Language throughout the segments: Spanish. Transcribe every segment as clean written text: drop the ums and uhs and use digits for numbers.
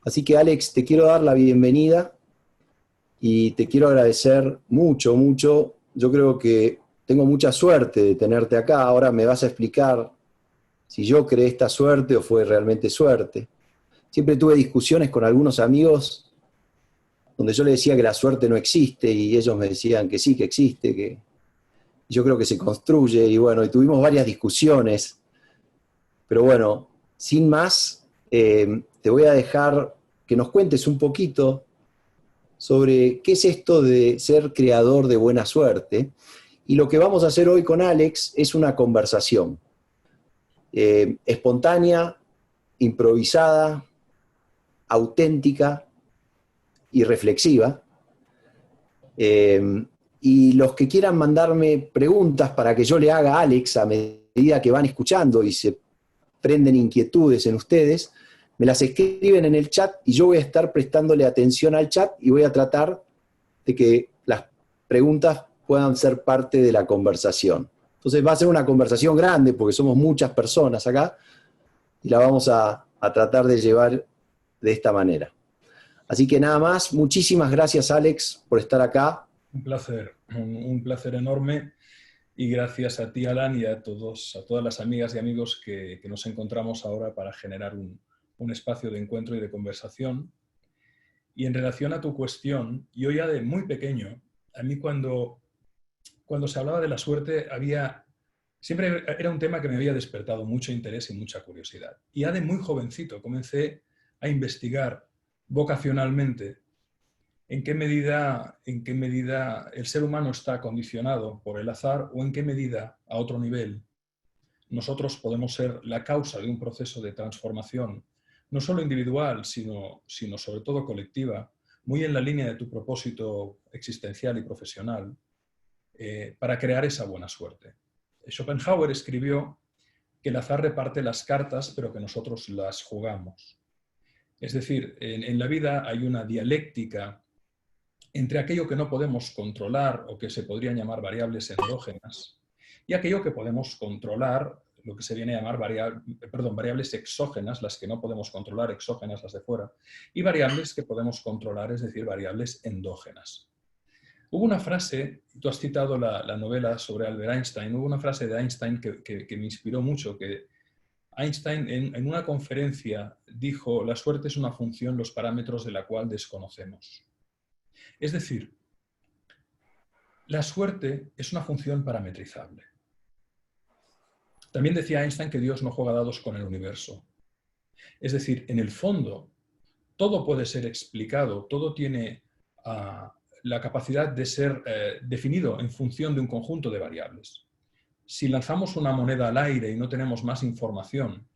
Así que Alex, te quiero dar la bienvenida y te quiero agradecer mucho, mucho. Yo creo que tengo mucha suerte de tenerte acá. Ahora me vas a explicar si yo creé esta suerte o fue realmente suerte. Siempre tuve discusiones con algunos amigos donde yo les decía que la suerte no existe y ellos me decían que sí, que existe, que yo creo que se construye y bueno, y tuvimos varias discusiones, pero bueno, sin más, te voy a dejar que nos cuentes un poquito sobre qué es esto de ser creador de buena suerte. Y lo que vamos a hacer hoy con Alex es una conversación espontánea, improvisada, auténtica y reflexiva. Y los que quieran mandarme preguntas para que yo le haga a Alex a medida que van escuchando y se prenden inquietudes en ustedes, me las escriben en el chat y yo voy a estar prestándole atención al chat y voy a tratar de que las preguntas puedan ser parte de la conversación. Entonces va a ser una conversación grande porque somos muchas personas acá y la vamos a tratar de llevar de esta manera. Así que nada más, muchísimas gracias Alex por estar acá. Un placer enorme y gracias a ti, Alan, y a todas las amigas y amigos que nos encontramos ahora para generar un espacio de encuentro y de conversación. Y en relación a tu cuestión, yo ya de muy pequeño, a mí cuando se hablaba de la suerte siempre era un tema que me había despertado mucho interés y mucha curiosidad. Y ya de muy jovencito comencé a investigar vocacionalmente en qué medida el ser humano está condicionado por el azar o en qué medida, a otro nivel, nosotros podemos ser la causa de un proceso de transformación, no solo individual, sino sobre todo colectiva, muy en la línea de tu propósito existencial y profesional, para crear esa buena suerte. Schopenhauer escribió que el azar reparte las cartas, pero que nosotros las jugamos. Es decir, en la vida hay una dialéctica entre aquello que no podemos controlar o que se podrían llamar variables endógenas y aquello que podemos controlar, lo que se viene a llamar variables exógenas, las que no podemos controlar, exógenas, las de fuera, y variables que podemos controlar, es decir, variables endógenas. Hubo una frase, tú has citado la novela sobre Albert Einstein, hubo una frase de Einstein que me inspiró mucho, que Einstein en una conferencia dijo: la suerte es una función, los parámetros de la cual desconocemos. Es decir, la suerte es una función parametrizable. También decía Einstein que Dios no juega dados con el universo. Es decir, en el fondo, todo puede ser explicado, todo tiene la capacidad de ser definido en función de un conjunto de variables. Si lanzamos una moneda al aire y no tenemos más información,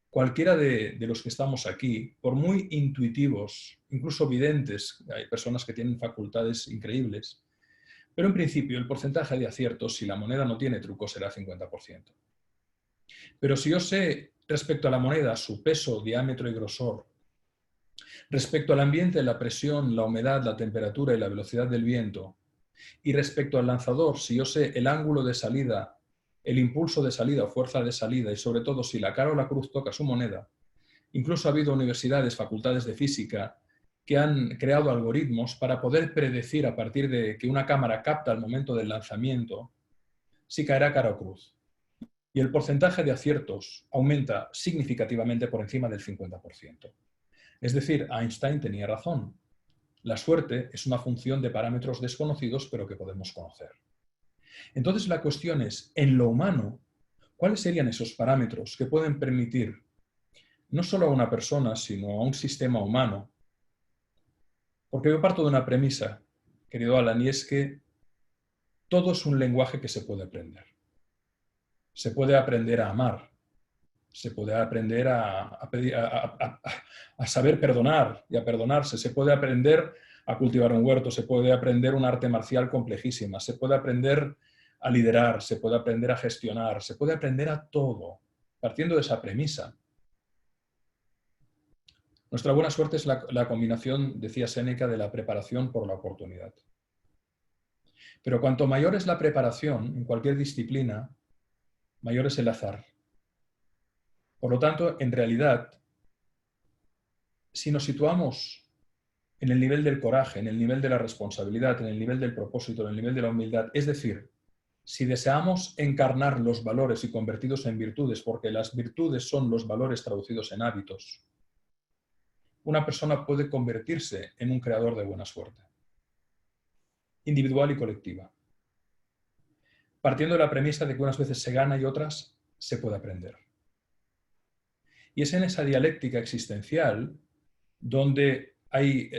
cualquiera de los que estamos aquí, por muy intuitivos, incluso videntes, hay personas que tienen facultades increíbles, pero en principio el porcentaje de aciertos, si la moneda no tiene truco, será 50%. Pero si yo sé respecto a la moneda su peso, diámetro y grosor, respecto al ambiente, la presión, la humedad, la temperatura y la velocidad del viento, y respecto al lanzador, si yo sé el ángulo de salida, el impulso de salida o fuerza de salida, y sobre todo si la cara o la cruz toca su moneda, incluso ha habido universidades, facultades de física, que han creado algoritmos para poder predecir a partir de que una cámara capta al momento del lanzamiento si caerá cara o cruz. Y el porcentaje de aciertos aumenta significativamente por encima del 50%. Es decir, Einstein tenía razón. La suerte es una función de parámetros desconocidos, pero que podemos conocer. Entonces la cuestión es, en lo humano, ¿cuáles serían esos parámetros que pueden permitir no solo a una persona, sino a un sistema humano? Porque yo parto de una premisa, querido Alan, y es que todo es un lenguaje que se puede aprender. Se puede aprender a amar, se puede aprender a saber perdonar y a perdonarse, se puede aprender a cultivar un huerto, se puede aprender un arte marcial complejísima, se puede aprender a liderar, se puede aprender a gestionar, se puede aprender a todo, partiendo de esa premisa. Nuestra buena suerte es la combinación, decía Séneca, de la preparación por la oportunidad. Pero cuanto mayor es la preparación en cualquier disciplina, mayor es el azar. Por lo tanto, en realidad, si nos situamos en el nivel del coraje, en el nivel de la responsabilidad, en el nivel del propósito, en el nivel de la humildad, es decir, si deseamos encarnar los valores y convertirlos en virtudes, porque las virtudes son los valores traducidos en hábitos, una persona puede convertirse en un creador de buena suerte, individual y colectiva, partiendo de la premisa de que unas veces se gana y otras se puede aprender. Y es en esa dialéctica existencial donde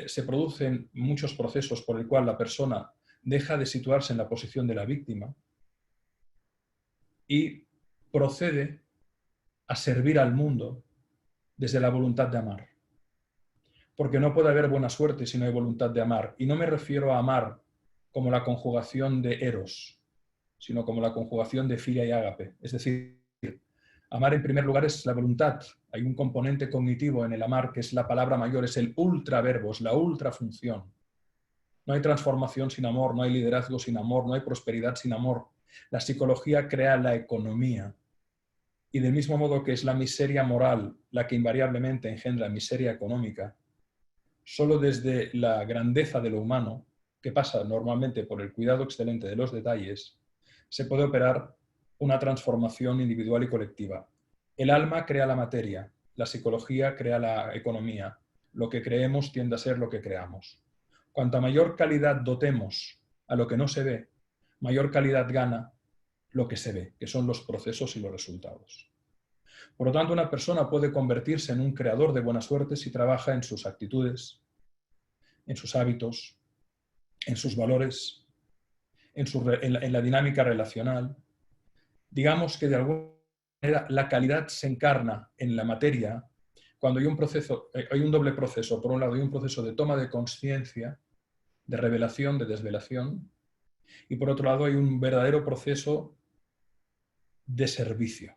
se producen muchos procesos por el cual la persona deja de situarse en la posición de la víctima y procede a servir al mundo desde la voluntad de amar. Porque no puede haber buena suerte si no hay voluntad de amar. Y no me refiero a amar como la conjugación de eros, sino como la conjugación de filia y ágape. Es decir, amar en primer lugar es la voluntad. Hay un componente cognitivo en el amar que es la palabra mayor, es el ultraverbo, es la ultrafunción. No hay transformación sin amor, no hay liderazgo sin amor, no hay prosperidad sin amor. La psicología crea la economía. Y del mismo modo que es la miseria moral la que invariablemente engendra miseria económica, solo desde la grandeza de lo humano, que pasa normalmente por el cuidado excelente de los detalles, se puede operar una transformación individual y colectiva. El alma crea la materia, la psicología crea la economía. Lo que creemos tiende a ser lo que creamos. Cuanta mayor calidad dotemos a lo que no se ve, mayor calidad gana lo que se ve, que son los procesos y los resultados. Por lo tanto, una persona puede convertirse en un creador de buena suerte si trabaja en sus actitudes, en sus hábitos, en sus valores, en la dinámica relacional. Digamos que de alguna manera la calidad se encarna en la materia cuando hay un doble proceso. Por un lado hay un proceso de toma de conciencia, de revelación, de desvelación, y por otro lado hay un verdadero proceso de servicio.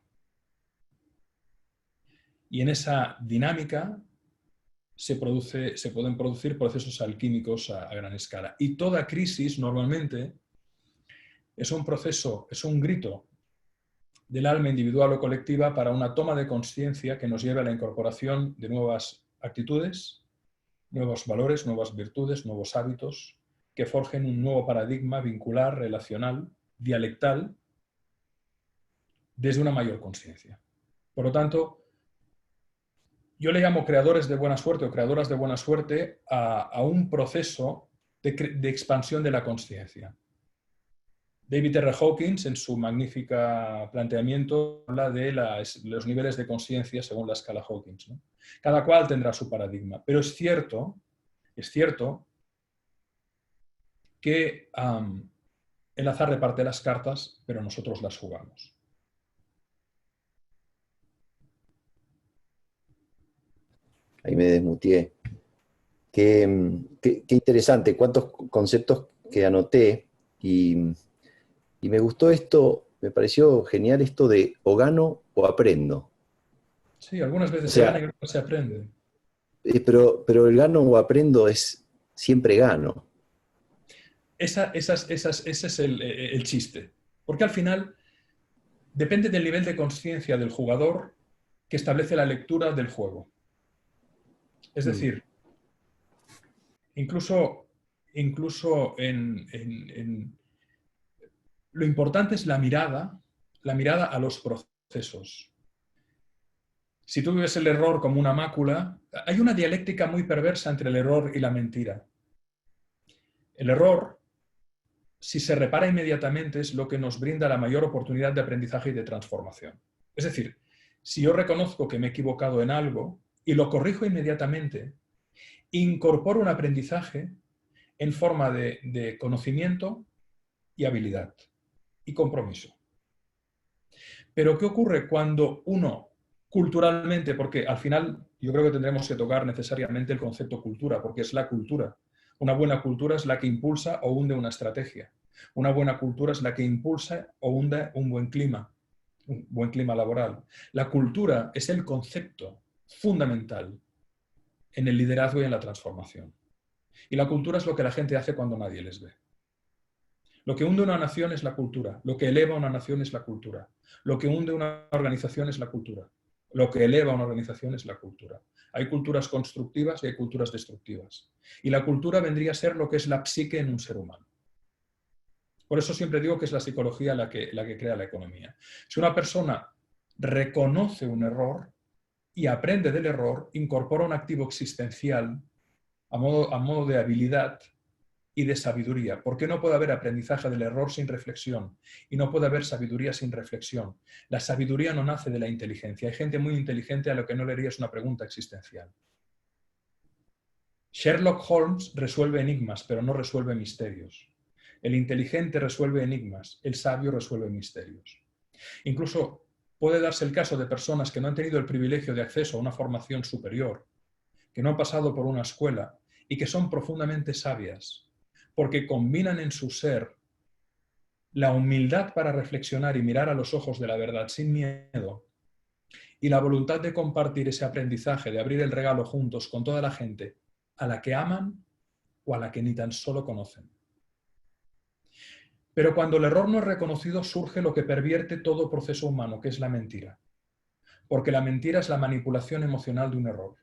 Y en esa dinámica se pueden producir procesos alquímicos a gran escala. Y toda crisis normalmente es un proceso, es un grito del alma individual o colectiva para una toma de conciencia que nos lleve a la incorporación de nuevas actitudes, nuevos valores, nuevas virtudes, nuevos hábitos, que forjen un nuevo paradigma vincular, relacional, dialectal, desde una mayor conciencia. Por lo tanto, yo le llamo creadores de buena suerte o creadoras de buena suerte a un proceso de expansión de la conciencia. David R. Hawkins, en su magnífico planteamiento, habla de los niveles de conciencia según la escala Hawkins, ¿no? Cada cual tendrá su paradigma, pero es cierto que el azar reparte las cartas, pero nosotros las jugamos. Ahí me desmutié. Qué interesante, cuántos conceptos que anoté y me gustó esto, me pareció genial esto de o gano o aprendo. Sí, algunas O veces se gana y sea, otras se aprende. pero el gano o aprendo es siempre gano. Ese es el chiste. Porque al final depende del nivel de conciencia del jugador que establece la lectura del juego. Es Mm. decir, incluso lo importante es la mirada a los procesos. Si tú ves el error como una mácula, hay una dialéctica muy perversa entre el error y la mentira. El error, si se repara inmediatamente, es lo que nos brinda la mayor oportunidad de aprendizaje y de transformación. Es decir, si yo reconozco que me he equivocado en algo y lo corrijo inmediatamente, incorporo un aprendizaje en forma de conocimiento y habilidad y compromiso. Pero ¿qué ocurre cuando uno culturalmente, porque al final yo creo que tendremos que tocar necesariamente el concepto cultura, porque es la cultura. Una buena cultura es la que impulsa o hunde una estrategia. Una buena cultura es la que impulsa o hunde un buen clima laboral. La cultura es el concepto fundamental en el liderazgo y en la transformación. Y la cultura es lo que la gente hace cuando nadie les ve. Lo que hunde una nación es la cultura. Lo que eleva una nación es la cultura. Lo que hunde una organización es la cultura. Lo que eleva una organización es la cultura. Hay culturas constructivas y hay culturas destructivas. Y la cultura vendría a ser lo que es la psique en un ser humano. Por eso siempre digo que es la psicología la que crea la economía. Si una persona reconoce un error y aprende del error, incorpora un activo existencial a modo de habilidad y de sabiduría. ¿Por qué no puede haber aprendizaje del error sin reflexión? Y no puede haber sabiduría sin reflexión. La sabiduría no nace de la inteligencia. Hay gente muy inteligente a lo que no le harías una pregunta existencial. Sherlock Holmes resuelve enigmas, pero no resuelve misterios. El inteligente resuelve enigmas, el sabio resuelve misterios. Incluso puede darse el caso de personas que no han tenido el privilegio de acceso a una formación superior, que no han pasado por una escuela y que son profundamente sabias, porque combinan en su ser la humildad para reflexionar y mirar a los ojos de la verdad sin miedo y la voluntad de compartir ese aprendizaje, de abrir el regalo juntos con toda la gente a la que aman o a la que ni tan solo conocen. Pero cuando el error no es reconocido, surge lo que pervierte todo proceso humano, que es la mentira. Porque la mentira es la manipulación emocional de un error.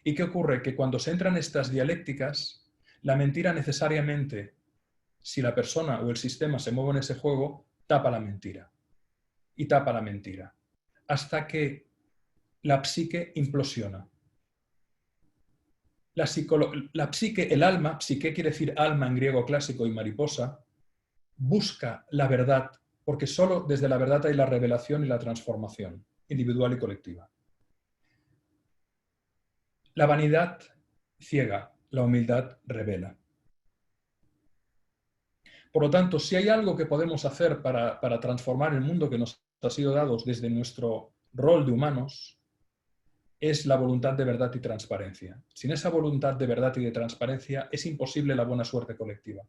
¿Y qué ocurre? Que cuando se entran estas dialécticas, la mentira necesariamente, si la persona o el sistema se mueve en ese juego, tapa la mentira. Y tapa la mentira. Hasta que la psique implosiona. La psique, el alma, psique quiere decir alma en griego clásico y mariposa, busca la verdad, porque solo desde la verdad hay la revelación y la transformación, individual y colectiva. La vanidad ciega, la humildad revela. Por lo tanto, si hay algo que podemos hacer para transformar el mundo que nos ha sido dado desde nuestro rol de humanos, es la voluntad de verdad y transparencia. Sin esa voluntad de verdad y de transparencia es imposible la buena suerte colectiva.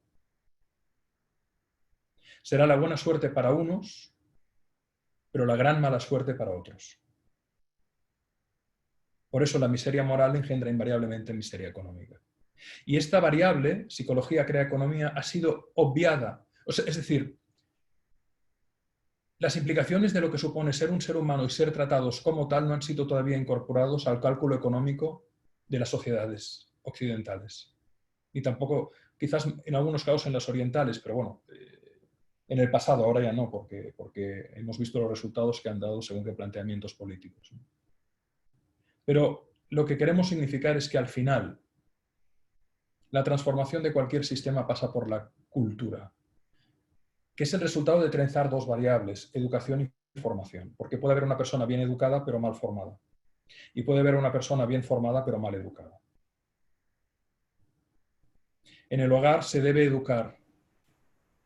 Será la buena suerte para unos, pero la gran mala suerte para otros. Por eso la miseria moral engendra invariablemente miseria económica. Y esta variable, psicología crea economía, ha sido obviada. Es decir, las implicaciones de lo que supone ser un ser humano y ser tratados como tal no han sido todavía incorporados al cálculo económico de las sociedades occidentales. Y tampoco, quizás en algunos casos en las orientales, pero bueno, en el pasado, ahora ya no, porque hemos visto los resultados que han dado según qué planteamientos políticos. Pero lo que queremos significar es que al final la transformación de cualquier sistema pasa por la cultura, que es el resultado de trenzar dos variables, educación y formación. Porque puede haber una persona bien educada pero mal formada. Y puede haber una persona bien formada pero mal educada. En el hogar se debe educar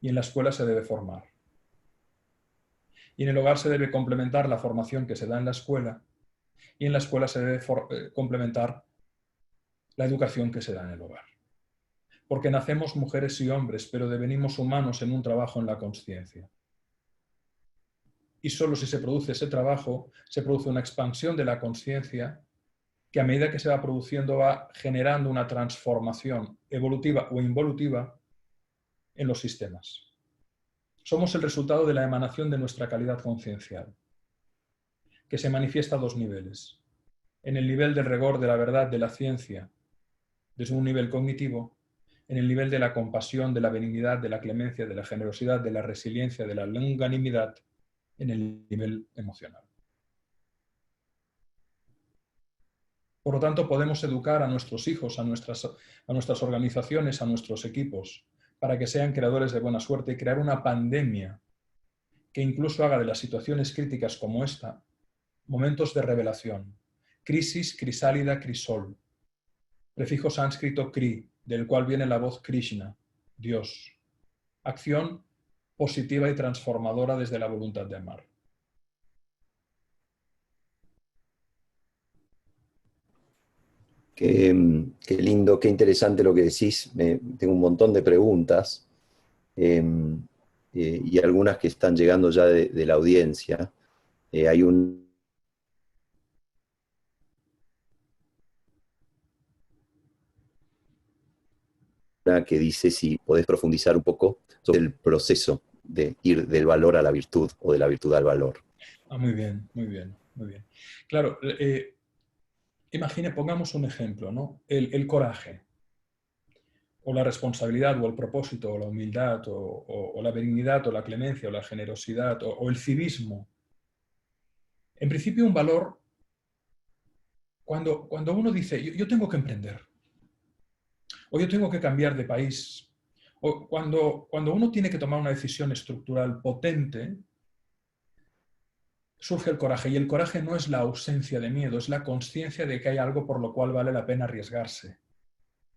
y en la escuela se debe formar. Y en el hogar se debe complementar la formación que se da en la escuela y en la escuela se debe complementar la educación que se da en el hogar. Porque nacemos mujeres y hombres, pero devenimos humanos en un trabajo en la consciencia. Y solo si se produce ese trabajo, se produce una expansión de la consciencia que a medida que se va produciendo va generando una transformación evolutiva o involutiva en los sistemas. Somos el resultado de la emanación de nuestra calidad conciencial, que se manifiesta a dos niveles. En el nivel del rigor de la verdad de la ciencia, desde un nivel cognitivo, en el nivel de la compasión, de la benignidad, de la clemencia, de la generosidad, de la resiliencia, de la longanimidad, en el nivel emocional. Por lo tanto, podemos educar a nuestros hijos, a nuestras organizaciones, a nuestros equipos, para que sean creadores de buena suerte y crear una pandemia que incluso haga de las situaciones críticas como esta momentos de revelación. Crisis, crisálida, crisol. Prefijo sánscrito kri, del cual viene la voz Krishna, Dios. Acción positiva y transformadora desde la voluntad de amar. Qué lindo, qué interesante lo que decís. Tengo un montón de preguntas y algunas que están llegando ya de la audiencia. Hay una que dice si podés profundizar un poco sobre el proceso de ir del valor a la virtud o de la virtud al valor. Muy bien, muy bien, muy bien. Claro, pongamos un ejemplo, ¿no? El coraje, o la responsabilidad, o el propósito, o la humildad, o la benignidad, o la clemencia, o la generosidad, o el civismo. En principio, un valor, cuando uno dice, yo tengo que emprender, o yo tengo que cambiar de país, o cuando uno tiene que tomar una decisión estructural potente, surge el coraje. Y el coraje no es la ausencia de miedo, es la consciencia de que hay algo por lo cual vale la pena arriesgarse.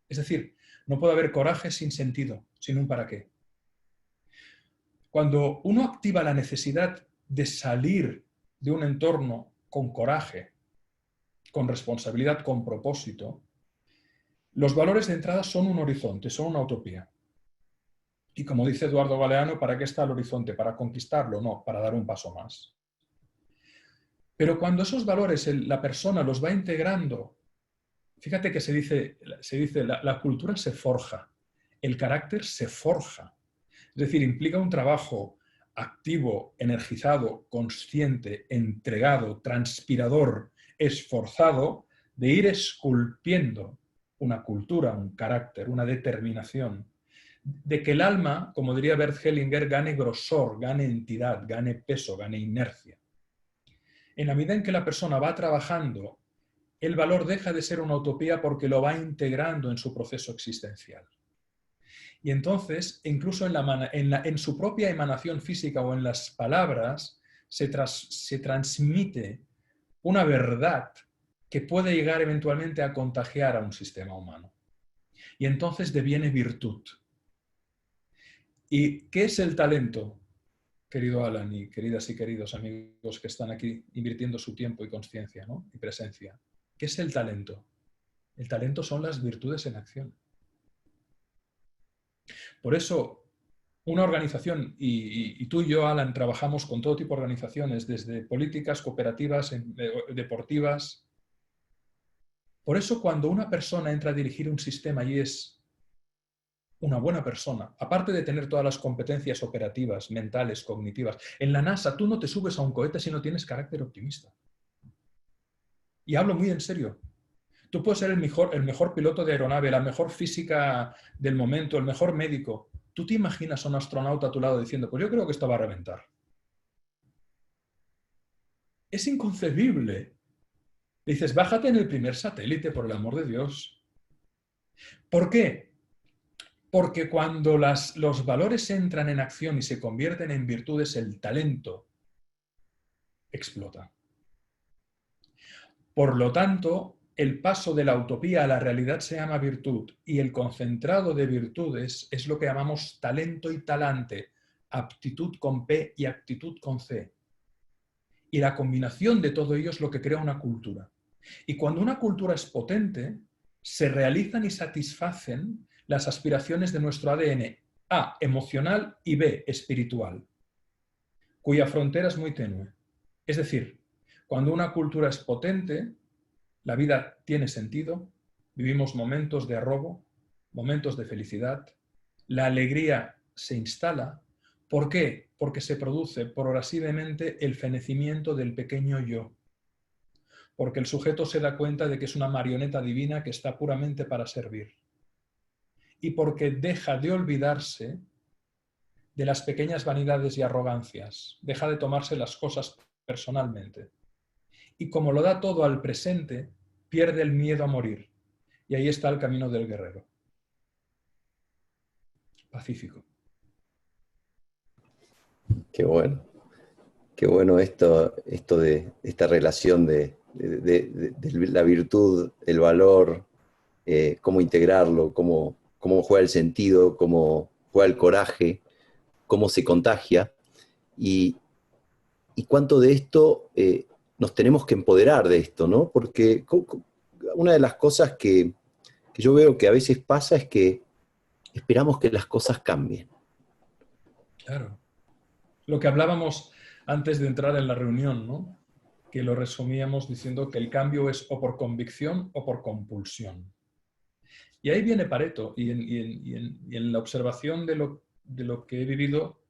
Es decir, no puede haber coraje sin sentido, sin un para qué. Cuando uno activa la necesidad de salir de un entorno con coraje, con responsabilidad, con propósito, los valores de entrada son un horizonte, son una utopía. Y como dice Eduardo Galeano, ¿para qué está el horizonte? ¿Para conquistarlo? No, para dar un paso más. Pero cuando esos valores la persona los va integrando, fíjate que se dice la cultura se forja, el carácter se forja. Es decir, implica un trabajo activo, energizado, consciente, entregado, transpirador, esforzado, de ir esculpiendo una cultura, un carácter, una determinación, de que el alma, como diría Bert Hellinger, gane grosor, gane entidad, gane peso, gane inercia. En la medida en que la persona va trabajando, el valor deja de ser una utopía porque lo va integrando en su proceso existencial. Y entonces, incluso en su propia emanación física o en las palabras, se transmite una verdad que puede llegar eventualmente a contagiar a un sistema humano. Y entonces deviene virtud. ¿Y qué es el talento, querido Alan y queridas y queridos amigos que están aquí invirtiendo su tiempo y conciencia, ¿no? Y presencia? ¿Qué es el talento? El talento son las virtudes en acción. Por eso, una organización, y tú y yo, Alan, trabajamos con todo tipo de organizaciones, desde políticas, cooperativas, deportivas. Por eso, cuando una persona entra a dirigir un sistema y es una buena persona, aparte de tener todas las competencias operativas, mentales, cognitivas, en la NASA tú no te subes a un cohete si no tienes carácter optimista. Y hablo muy en serio. Tú puedes ser el mejor piloto de aeronave, la mejor física del momento, el mejor médico. ¿Tú te imaginas a un astronauta a tu lado diciendo, pues yo creo que esto va a reventar? Es inconcebible. Dices, bájate en el primer satélite, por el amor de Dios. ¿Por qué? Porque cuando los valores entran en acción y se convierten en virtudes, el talento explota. Por lo tanto, el paso de la utopía a la realidad se llama virtud y el concentrado de virtudes es lo que llamamos talento y talante, aptitud con P y actitud con C. Y la combinación de todo ello es lo que crea una cultura. Y cuando una cultura es potente, se realizan y satisfacen las aspiraciones de nuestro ADN, A, emocional y B, espiritual, cuya frontera es muy tenue. Es decir, cuando una cultura es potente, la vida tiene sentido, vivimos momentos de arrobo, momentos de felicidad, la alegría se instala. ¿Por qué? Porque se produce progresivamente el fenecimiento del pequeño yo. Porque el sujeto se da cuenta de que es una marioneta divina que está puramente para servir. Y porque deja de olvidarse de las pequeñas vanidades y arrogancias, deja de tomarse las cosas personalmente. Y como lo da todo al presente, pierde el miedo a morir. Y ahí está el camino del guerrero. Pacífico. Qué bueno esto de esta relación de la virtud, el valor, cómo integrarlo, cómo juega el sentido, cómo juega el coraje, cómo se contagia y cuánto de esto nos tenemos que empoderar de esto, ¿no? Porque una de las cosas que yo veo que a veces pasa es que esperamos que las cosas cambien. Claro. Lo que hablábamos antes de entrar en la reunión, ¿no? Que lo resumíamos diciendo que el cambio es o por convicción o por compulsión. Y ahí viene Pareto, y en la observación de lo que he vivido,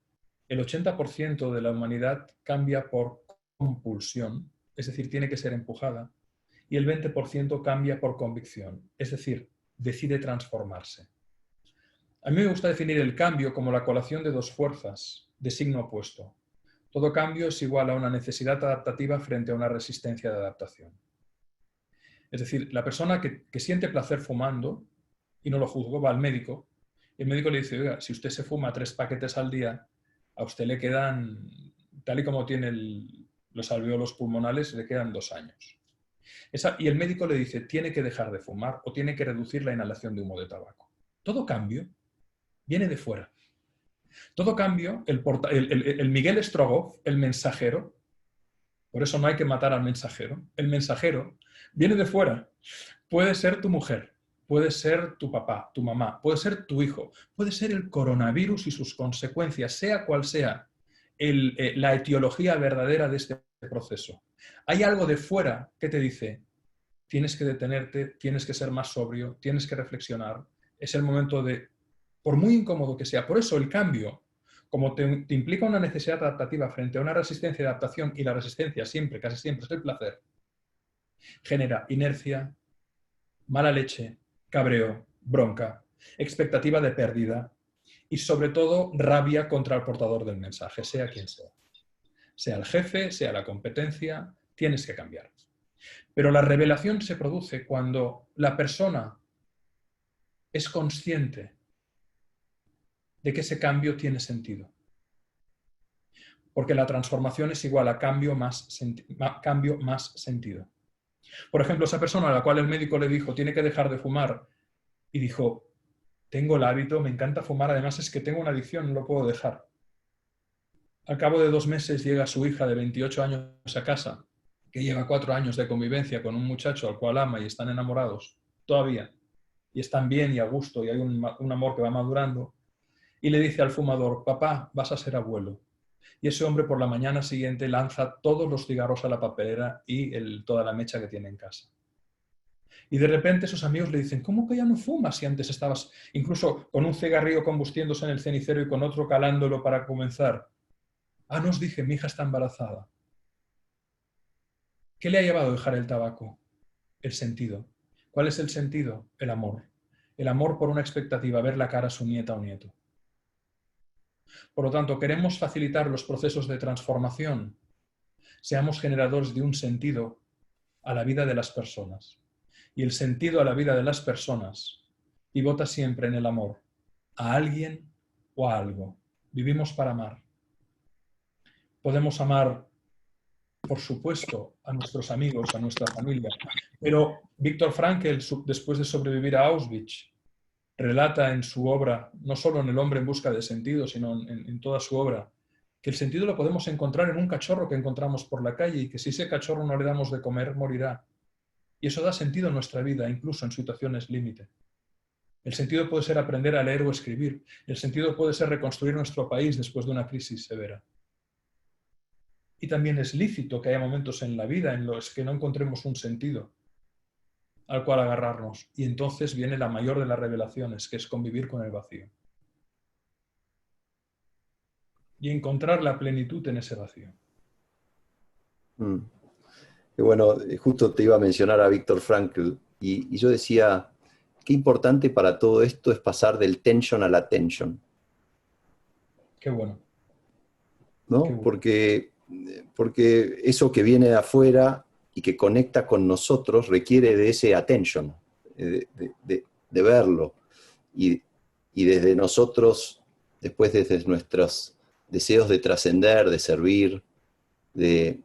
el 80% de la humanidad cambia por compulsión, es decir, tiene que ser empujada, y el 20% cambia por convicción, es decir, decide transformarse. A mí me gusta definir el cambio como la colación de dos fuerzas de signo opuesto. Todo cambio es igual a una necesidad adaptativa frente a una resistencia de adaptación. Es decir, la persona que siente placer fumando, y no lo juzgo, va al médico, y el médico le dice, oiga, si usted se fuma 3 paquetes al día, a usted le quedan, tal y como tiene los alvéolos pulmonales, le quedan 2 años. Y el médico le dice, tiene que dejar de fumar o tiene que reducir la inhalación de humo de tabaco. Todo cambio viene de fuera. Todo cambio, el Miguel Strogoff, el mensajero, por eso no hay que matar al mensajero, el mensajero viene de fuera. Puede ser tu mujer, puede ser tu papá, tu mamá, puede ser tu hijo, puede ser el coronavirus y sus consecuencias, sea cual sea la etiología verdadera de este proceso. Hay algo de fuera que te dice, tienes que detenerte, tienes que ser más sobrio, tienes que reflexionar, es el momento de, por muy incómodo que sea, por eso el cambio, como te implica una necesidad adaptativa frente a una resistencia de adaptación, y la resistencia siempre, casi siempre es el placer, genera inercia, mala leche, cabreo, bronca, expectativa de pérdida y sobre todo rabia contra el portador del mensaje, sea quien sea. Sea el jefe, sea la competencia, tienes que cambiar. Pero la revelación se produce cuando la persona es consciente de que ese cambio tiene sentido. Porque la transformación es igual a cambio más sentido. Por ejemplo, esa persona a la cual el médico le dijo tiene que dejar de fumar y dijo, tengo el hábito, me encanta fumar, además es que tengo una adicción, no lo puedo dejar. Al cabo de 2 meses llega su hija de 28 años a casa, que lleva 4 años de convivencia con un muchacho al cual ama y están enamorados todavía, y están bien y a gusto y hay un amor que va madurando, y le dice al fumador, papá, vas a ser abuelo. Y ese hombre por la mañana siguiente lanza todos los cigarros a la papelera y toda la mecha que tiene en casa. Y de repente sus amigos le dicen, ¿cómo que ya no fumas si antes estabas incluso con un cigarrillo combustiéndose en el cenicero y con otro calándolo para comenzar? Ah, no os dije, mi hija está embarazada. ¿Qué le ha llevado a dejar el tabaco? El sentido. ¿Cuál es el sentido? El amor. El amor por una expectativa, ver la cara a su nieta o nieto. Por lo tanto, queremos facilitar los procesos de transformación. Seamos generadores de un sentido a la vida de las personas. Y el sentido a la vida de las personas pivota siempre en el amor, a alguien o a algo. Vivimos para amar. Podemos amar, por supuesto, a nuestros amigos, a nuestra familia, pero Viktor Frankl, después de sobrevivir a Auschwitz, relata en su obra, no solo en El hombre en busca de sentido, sino en toda su obra, que el sentido lo podemos encontrar en un cachorro que encontramos por la calle y que si ese cachorro no le damos de comer, morirá. Y eso da sentido a nuestra vida, incluso en situaciones límite. El sentido puede ser aprender a leer o escribir. El sentido puede ser reconstruir nuestro país después de una crisis severa. Y también es lícito que haya momentos en la vida en los que no encontremos un sentido al cual agarrarnos. Y entonces viene la mayor de las revelaciones, que es convivir con el vacío. Y encontrar la plenitud en ese vacío. Y bueno, justo te iba a mencionar a Viktor Frankl, y yo decía, qué importante para todo esto es pasar del tension a la attention. Qué bueno. ¿No? Qué bueno. Porque eso que viene de afuera y que conecta con nosotros requiere de ese attention, de verlo. Y desde nosotros, después desde nuestros deseos de trascender, de servir, de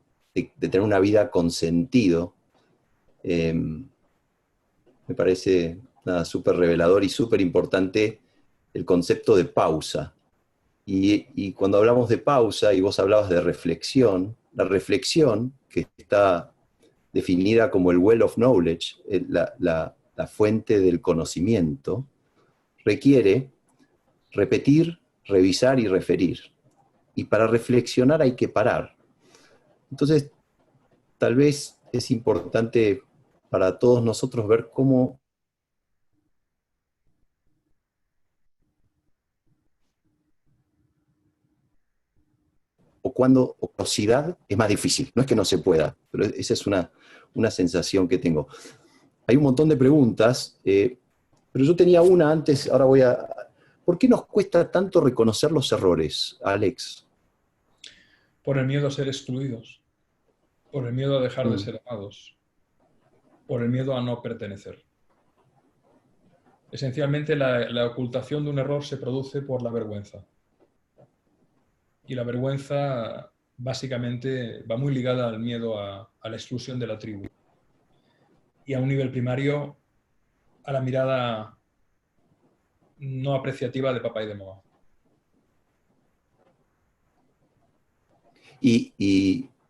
tener una vida con sentido, me parece súper revelador y súper importante el concepto de pausa. Y cuando hablamos de pausa, y vos hablabas de reflexión, la reflexión, que está definida como el well of knowledge, la fuente del conocimiento, requiere repetir, revisar y referir. Y para reflexionar hay que parar. Entonces, tal vez es importante para todos nosotros ver cómo o cuándo ociosidad es más difícil. No es que no se pueda, pero esa es una sensación que tengo. Hay un montón de preguntas, pero yo tenía una antes, ahora voy a... ¿Por qué nos cuesta tanto reconocer los errores, Alex? Por el miedo a ser excluidos, por el miedo a dejar de Mm. ser amados, por el miedo a no pertenecer. Esencialmente, la ocultación de un error se produce por la vergüenza. Y la vergüenza básicamente va muy ligada al miedo a la exclusión de la tribu. Y a un nivel primario, a la mirada no apreciativa de papá y de mamá.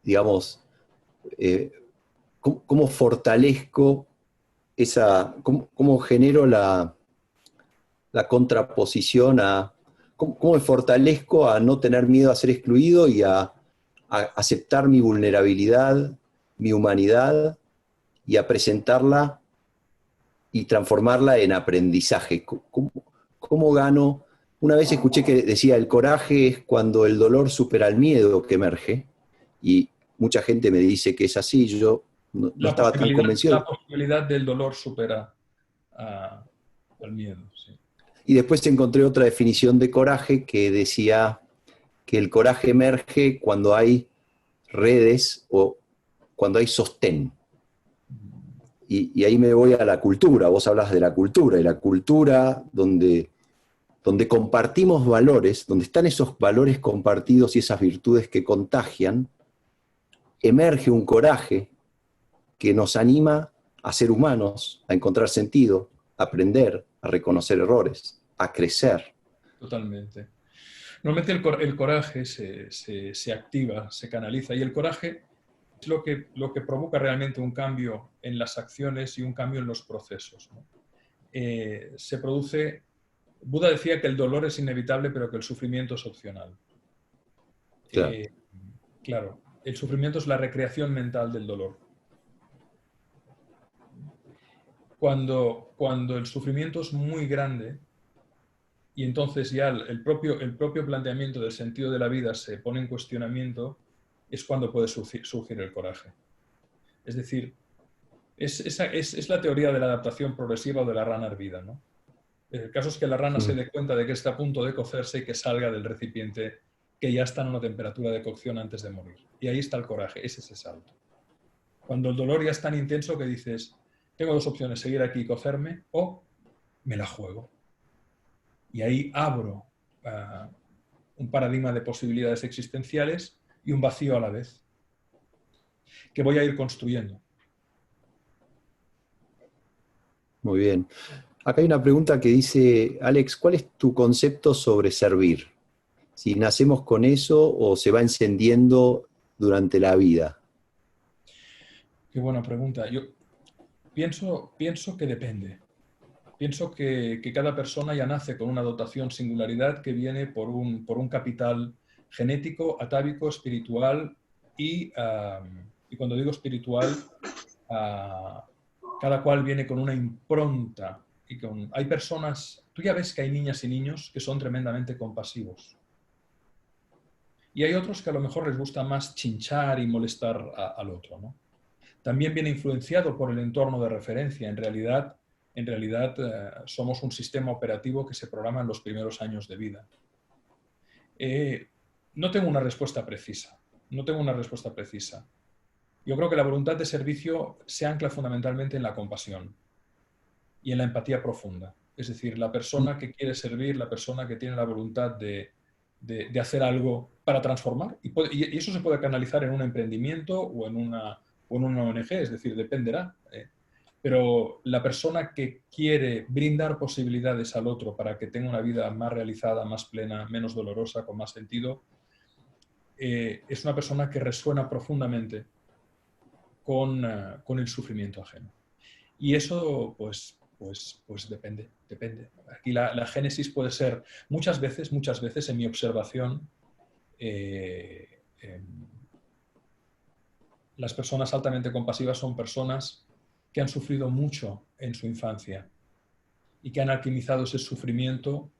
Digamos, ¿cómo fortalezco cómo genero la contraposición cómo me fortalezco a no tener miedo a ser excluido y a aceptar mi vulnerabilidad, mi humanidad y a presentarla y transformarla en aprendizaje? ¿Cómo gano? Una vez escuché que decía, el coraje es cuando el dolor supera el miedo que emerge, y mucha gente me dice que es así, yo no estaba tan La convencido. posibilidad del dolor supera al miedo. Sí. Y después encontré otra definición de coraje que decía que el coraje emerge cuando hay redes o cuando hay sostén. Y ahí me voy a la cultura. Vos hablas de la cultura, y la cultura donde compartimos valores, donde están esos valores compartidos y esas virtudes que contagian, emerge un coraje que nos anima a ser humanos, a encontrar sentido, a aprender, a reconocer errores, a crecer. Totalmente. Normalmente el coraje se activa, se canaliza, y el coraje es lo que provoca realmente un cambio en las acciones y un cambio en los procesos, ¿no? Se produce... Buda decía que el dolor es inevitable, pero que el sufrimiento es opcional. Claro. Claro, el sufrimiento es la recreación mental del dolor. Cuando el sufrimiento es muy grande y entonces ya el propio planteamiento del sentido de la vida se pone en cuestionamiento, es cuando puede surgir el coraje. Es decir, es la teoría de la adaptación progresiva o de la rana hervida, ¿no? El caso es que la rana se dé cuenta de que está a punto de cocerse y que salga del recipiente que ya está en una temperatura de cocción antes de morir. Y ahí está el coraje, es ese salto. Cuando el dolor ya es tan intenso que dices, tengo dos opciones, seguir aquí y cocerme o me la juego. Y ahí abro un paradigma de posibilidades existenciales y un vacío a la vez, que voy a ir construyendo. Muy bien. Acá hay una pregunta que dice, Alex, ¿cuál es tu concepto sobre servir? Si nacemos con eso o se va encendiendo durante la vida. Qué buena pregunta. Yo pienso que depende. Pienso que cada persona ya nace con una dotación singularidad que viene por un capital genético, atávico, espiritual y cuando digo espiritual, uh, cada cual viene con una impronta. Hay personas, tú ya ves que hay niñas y niños que son tremendamente compasivos. Y hay otros que a lo mejor les gusta más chinchar y molestar al otro, ¿no? También viene influenciado por el entorno de referencia. En realidad somos un sistema operativo que se programa en los primeros años de vida. No tengo una respuesta precisa. No tengo una respuesta precisa. Yo creo que la voluntad de servicio se ancla fundamentalmente en la compasión y en la empatía profunda. Es decir, la persona que quiere servir, la persona que tiene la voluntad de hacer algo para transformar. Y eso se puede canalizar en un emprendimiento o en una ONG, es decir, dependerá. Pero la persona que quiere brindar posibilidades al otro para que tenga una vida más realizada, más plena, menos dolorosa, con más sentido, es una persona que resuena profundamente con el sufrimiento ajeno. Y eso, pues depende. Aquí la génesis puede ser, muchas veces, en mi observación, las personas altamente compasivas son personas que han sufrido mucho en su infancia y que han alquimizado ese sufrimiento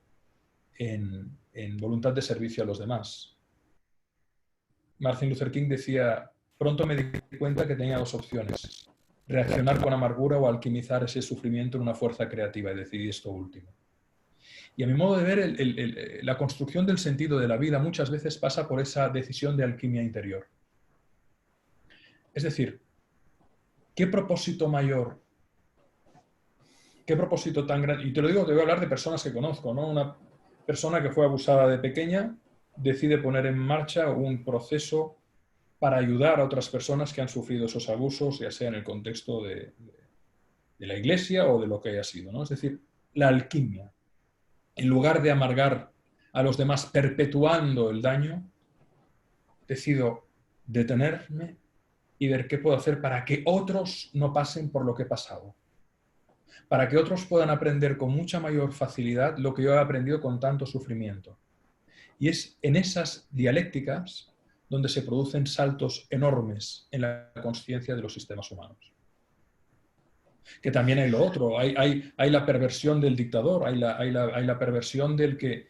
en voluntad de servicio a los demás. Martin Luther King decía, pronto me di cuenta que tenía dos opciones, reaccionar con amargura o alquimizar ese sufrimiento en una fuerza creativa, y decidí esto último. Y a mi modo de ver, la construcción del sentido de la vida muchas veces pasa por esa decisión de alquimia interior. Es decir, ¿qué propósito mayor? ¿Qué propósito tan grande? Y te lo digo, te voy a hablar de personas que conozco, ¿no? Una persona que fue abusada de pequeña decide poner en marcha un proceso para ayudar a otras personas que han sufrido esos abusos, ya sea en el contexto de la iglesia o de lo que haya sido, ¿no? Es decir, la alquimia. En lugar de amargar a los demás perpetuando el daño, decido detenerme y ver qué puedo hacer para que otros no pasen por lo que he pasado. Para que otros puedan aprender con mucha mayor facilidad lo que yo he aprendido con tanto sufrimiento. Y es en esas dialécticas donde se producen saltos enormes en la conciencia de los sistemas humanos. Que también hay lo otro, hay la perversión del dictador, hay la perversión del que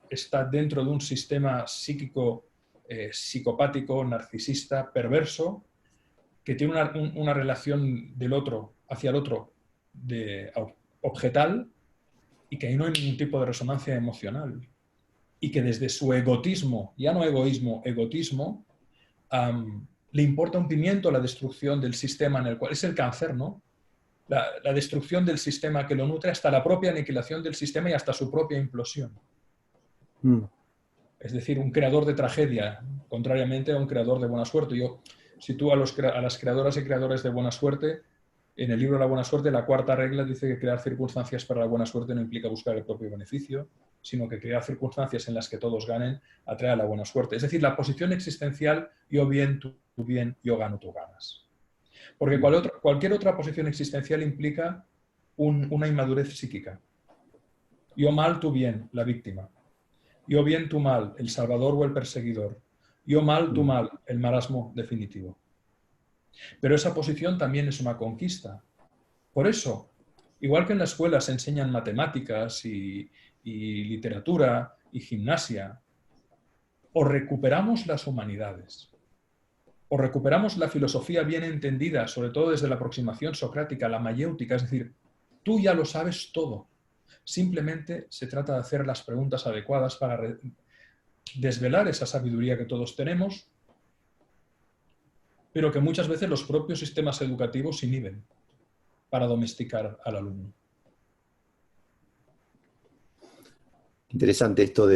está dentro de un sistema psíquico, psicopático, narcisista, perverso, que tiene una relación del otro hacia el otro objetal, y que ahí no hay ningún tipo de resonancia emocional. Y que desde su egotismo, ya no egoísmo, egotismo, le importa un pimiento la destrucción del sistema en el cual es el cáncer, ¿no? La destrucción del sistema que lo nutre hasta la propia aniquilación del sistema y hasta su propia implosión. Es decir, un creador de tragedia, contrariamente a un creador de buena suerte. Yo sitúo a las creadoras y creadores de buena suerte. En el libro La buena suerte, la cuarta regla dice que crear circunstancias para la buena suerte no implica buscar el propio beneficio, sino que crear circunstancias en las que todos ganen atrae a la buena suerte. Es decir, la posición existencial, yo bien, tú bien, yo gano, tú ganas. Porque cualquier otra posición existencial implica una inmadurez psíquica. Yo mal, tú bien, la víctima. Yo bien, tú mal, el salvador o el perseguidor. Yo mal, tú mal, el marasmo definitivo. Pero esa posición también es una conquista. Por eso, igual que en la escuela se enseñan matemáticas y literatura y gimnasia, o recuperamos las humanidades, o recuperamos la filosofía bien entendida, sobre todo desde la aproximación socrática, la mayéutica, es decir, tú ya lo sabes todo. Simplemente se trata de hacer las preguntas adecuadas para desvelar esa sabiduría que todos tenemos, pero que muchas veces los propios sistemas educativos inhiben para domesticar al alumno. Interesante esto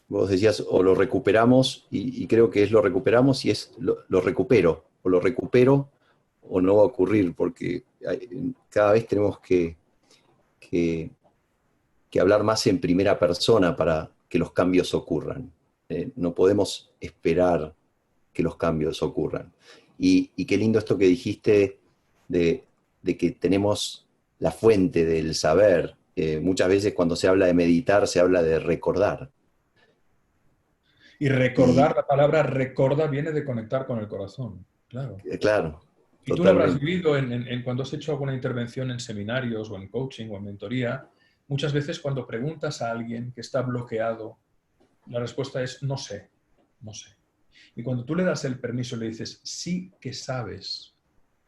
vos decías, o lo recuperamos, y creo que es lo recuperamos y es lo recupero, o lo recupero o no va a ocurrir, porque cada vez tenemos que hablar más en primera persona para que los cambios ocurran. No podemos esperar que los cambios ocurran. Y qué lindo esto que dijiste de que tenemos la fuente del saber. Muchas veces cuando se habla de meditar, se habla de recordar. Y recordar, la palabra recorda viene de conectar con el corazón, claro. Claro. Y tú lo habrás vivido cuando has hecho alguna intervención en seminarios o en coaching o en mentoría. Muchas veces cuando preguntas a alguien que está bloqueado, la respuesta es no sé, no sé. Y cuando tú le das el permiso, le dices sí que sabes,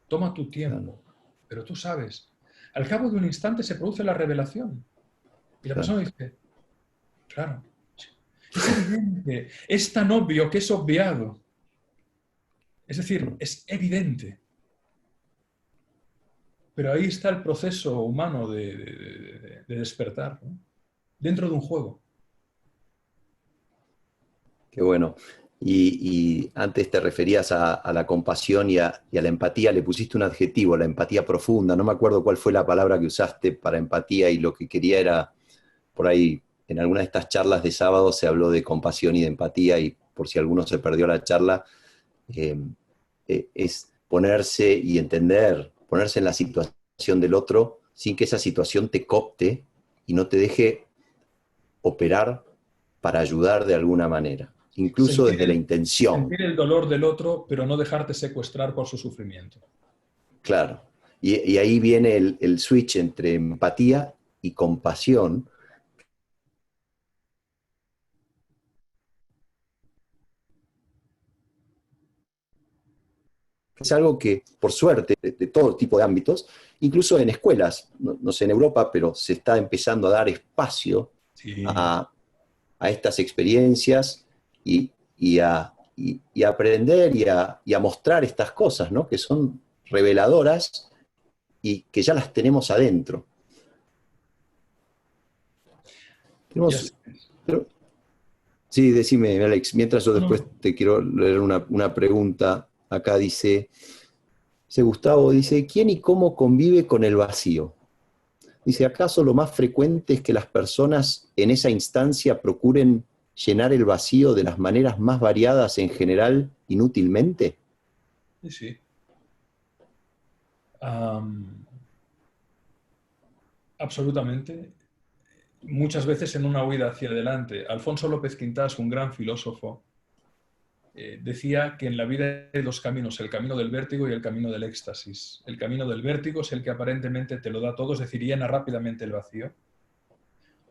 toma tu tiempo, pero tú sabes. Al cabo de un instante se produce la revelación. Y la persona dice, claro, es evidente, es tan obvio que es obviado. Es decir, es evidente. Pero ahí está el proceso humano de despertar, ¿no? Dentro de un juego. Qué bueno. Y antes te referías a la compasión y a la empatía, le pusiste un adjetivo, la empatía profunda. No me acuerdo cuál fue la palabra que usaste para empatía, y lo que quería era, por ahí, en alguna de estas charlas de sábado se habló de compasión y de empatía, y por si alguno se perdió la charla, es ponerse y entender, ponerse en la situación del otro sin que esa situación te coopte y no te deje operar para ayudar de alguna manera, incluso desde la intención. Sentir el dolor del otro, pero no dejarte secuestrar por su sufrimiento. Claro. Y ahí viene el switch entre empatía y compasión. Es algo que, por suerte, de todo tipo de ámbitos, incluso en escuelas, no sé en Europa, pero se está empezando a dar espacio Sí, a estas experiencias y a aprender y a mostrar estas cosas, ¿no? Que son reveladoras y que ya las tenemos adentro. ya Tenemos, sé. pero, sí, decime, Alex, mientras yo después No, te quiero leer una pregunta. Acá dice Gustavo, dice, ¿quién y cómo convive con el vacío? Dice, ¿acaso lo más frecuente es que las personas en esa instancia procuren llenar el vacío de las maneras más variadas en general inútilmente? sí, sí. Am, absolutamente. Muchas veces en una huida hacia adelante. Alfonso López Quintás, un gran filósofo, decía que en la vida hay dos caminos, el camino del vértigo y el camino del éxtasis. El camino del vértigo es el que aparentemente te lo da todo, es decir, llena rápidamente el vacío.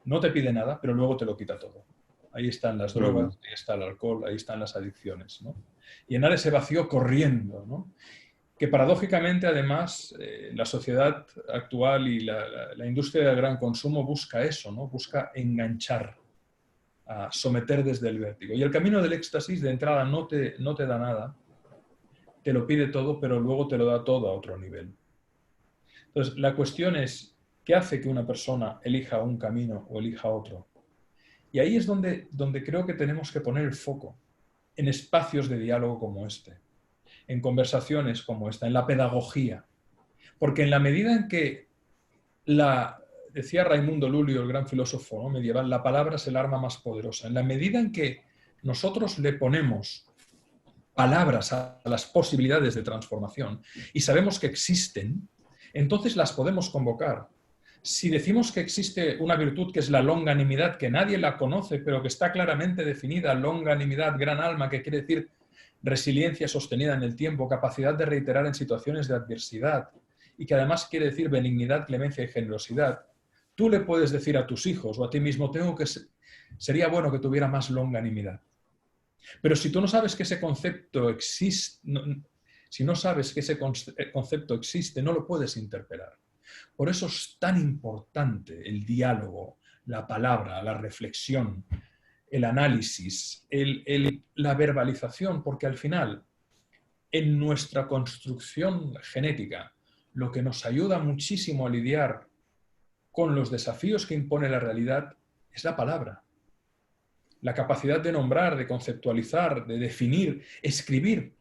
No te pide nada, pero luego te lo quita todo. Ahí están las Mm, drogas, ahí está el alcohol, ahí están las adicciones, ¿no? Llenar ese vacío corriendo, ¿no? Que paradójicamente, además, la sociedad actual y la industria del gran consumo busca eso, ¿no? Busca enganchar, a someter desde el vértigo. Y el camino del éxtasis de entrada no te da nada, te lo pide todo, pero luego te lo da todo a otro nivel. Entonces, la cuestión es, ¿qué hace que una persona elija un camino o elija otro? Y ahí es donde creo que tenemos que poner el foco, en espacios de diálogo como este, en conversaciones como esta, en la pedagogía. Porque en la medida en que decía Raimundo Lulio, el gran filósofo, ¿no?, medieval, la palabra es el arma más poderosa. En la medida en que nosotros le ponemos palabras a las posibilidades de transformación y sabemos que existen, entonces las podemos convocar. Si decimos que existe una virtud que es la longanimidad, que nadie la conoce, pero que está claramente definida, longanimidad, gran alma, que quiere decir resiliencia sostenida en el tiempo, capacidad de reiterar en situaciones de adversidad, y que además quiere decir benignidad, clemencia y generosidad, tú le puedes decir a tus hijos o a ti mismo, sería bueno que tuviera más longanimidad. Pero si tú no sabes que ese concepto existe, si no sabes que ese concepto existe, no lo puedes interpelar. Por eso es tan importante el diálogo, la palabra, la reflexión, el análisis, la verbalización, porque al final, en nuestra construcción genética, lo que nos ayuda muchísimo a lidiar con los desafíos que impone la realidad es la palabra. La capacidad de nombrar, de conceptualizar, de definir, escribir.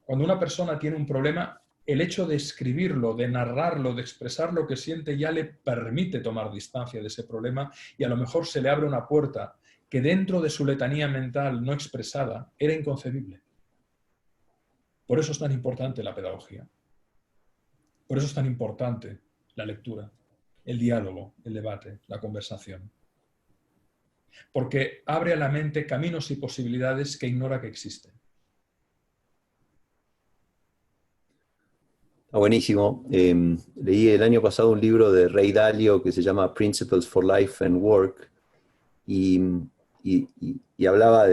Cuando una persona tiene un problema, el hecho de escribirlo, de narrarlo, de expresar lo que siente, ya le permite tomar distancia de ese problema y a lo mejor se le abre una puerta que dentro de su letanía mental no expresada era inconcebible. Por eso es tan importante la pedagogía. Por eso es tan importante la lectura, el diálogo, el debate, la conversación. Porque abre a la mente caminos y posibilidades que ignora que existen. está buenísimo. Leí el año pasado un libro de Ray Dalio que se llama Principles for Life and Work y, y hablaba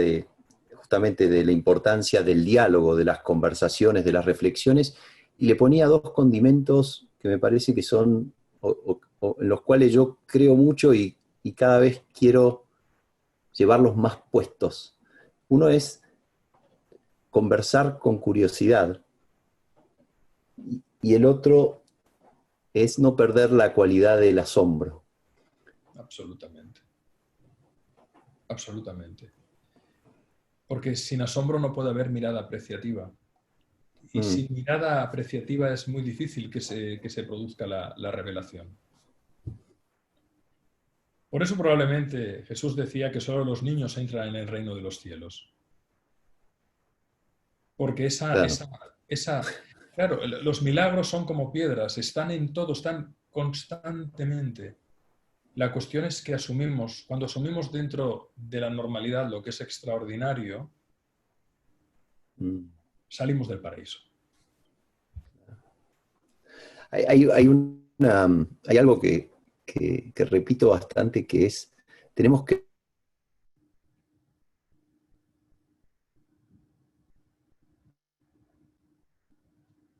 justamente de la importancia del diálogo, de las conversaciones, de las reflexiones, y le ponía dos condimentos que me parece que son, o en los cuales yo creo mucho y cada vez quiero llevarlos más puestos. Uno es conversar con curiosidad y el otro es no perder la cualidad del asombro. Absolutamente. Absolutamente. Porque sin asombro no puede haber mirada apreciativa. Y Mm, sin mirada apreciativa es muy difícil que se produzca la revelación. Por eso probablemente Jesús decía que solo los niños entran en el reino de los cielos. Porque claro. claro, los milagros son como piedras, están en todo, están constantemente. La cuestión es que cuando asumimos dentro de la normalidad lo que es extraordinario, Mm. salimos del paraíso. Hay algo que repito bastante que es, tenemos que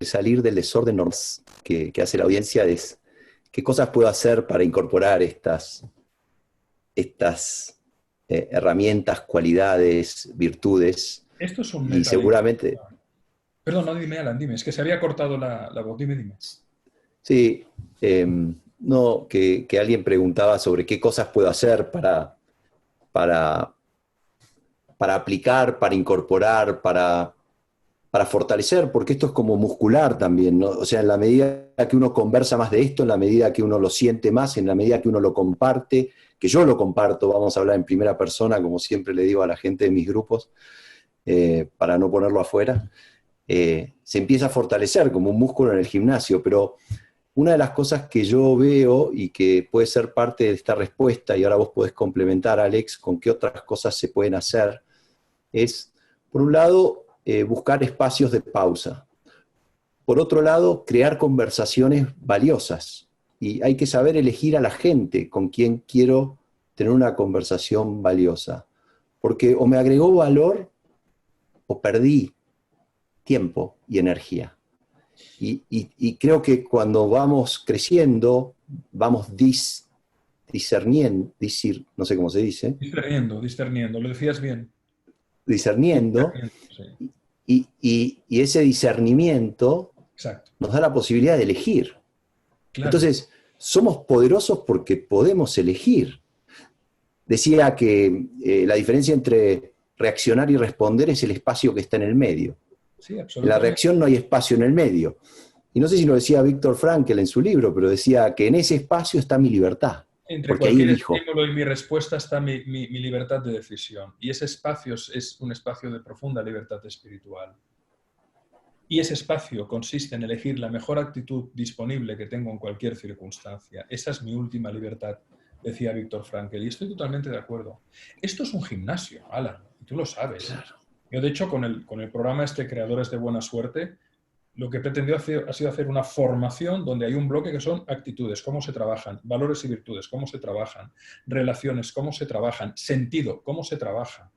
salir del desorden normal que hace la audiencia es qué cosas puedo hacer para incorporar estas herramientas, cualidades, virtudes, Esto es un y metalenguaje. seguramente, Perdón, no, dime, Alan, dime. Es que se había cortado la voz. Dime, dime. sí, no, que alguien preguntaba sobre qué cosas puedo hacer para, para aplicar, para incorporar, para fortalecer, porque esto es como muscular también, ¿no? O sea, en la medida que uno conversa más de esto, en la medida que uno lo siente más, en la medida que uno lo comparte, que yo lo comparto, vamos a hablar en primera persona, como siempre le digo a la gente de mis grupos, para no ponerlo afuera, se empieza a fortalecer como un músculo en el gimnasio, pero una de las cosas que yo veo y que puede ser parte de esta respuesta, y ahora vos podés complementar, Alex, con qué otras cosas se pueden hacer, es, por un lado, buscar espacios de pausa. Por otro lado, crear conversaciones valiosas. Y hay que saber elegir a la gente con quien quiero tener una conversación valiosa. Porque o me agregó valor o perdí tiempo y energía. Y creo que cuando vamos creciendo, vamos discerniendo, no sé cómo se dice, Discerniendo. Lo decías bien. discerniendo, Discerniendo, sí. y ese discernimiento Exacto. nos da la posibilidad de elegir. Claro. Entonces, somos poderosos porque podemos elegir. Decía que la diferencia entre reaccionar y responder es el espacio que está en el medio. Sí, En la absolutamente. reacción no hay espacio en el medio. Y no sé si lo decía Viktor Frankl en su libro, pero decía que en ese espacio está mi libertad, Entre porque ahí cualquier elijo. estímulo y mi respuesta está mi libertad de decisión. Y ese espacio es un espacio de profunda libertad espiritual. Y ese espacio consiste en elegir la mejor actitud disponible que tengo en cualquier circunstancia. Esa es mi última libertad, decía Viktor Frankl. Y estoy totalmente de acuerdo. Esto es un gimnasio, Alan, y tú lo sabes. Claro. Yo, de hecho, con el programa Creadores de Buena Suerte, lo que pretendió ha sido hacer una formación donde hay un bloque que son actitudes, cómo se trabajan, valores y virtudes, cómo se trabajan, relaciones, cómo se trabajan, sentido, cómo se trabaja.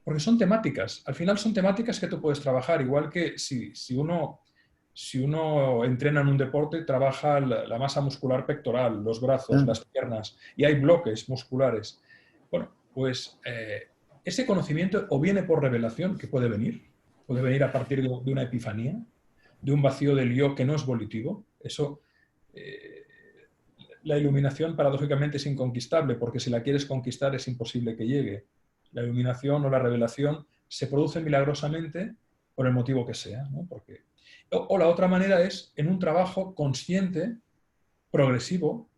Porque son temáticas, al final son temáticas que tú puedes trabajar, igual que si uno entrena en un deporte, trabaja la masa muscular pectoral, los brazos, Claro. las piernas, y hay bloques musculares. Bueno, pues ese conocimiento o viene por revelación, que puede venir a partir de una epifanía, de un vacío del yo que no es volitivo. Eso, la iluminación paradójicamente es inconquistable, porque si la quieres conquistar es imposible que llegue. La iluminación o la revelación se produce milagrosamente por el motivo que sea, ¿no? O la otra manera es en un trabajo consciente, progresivo,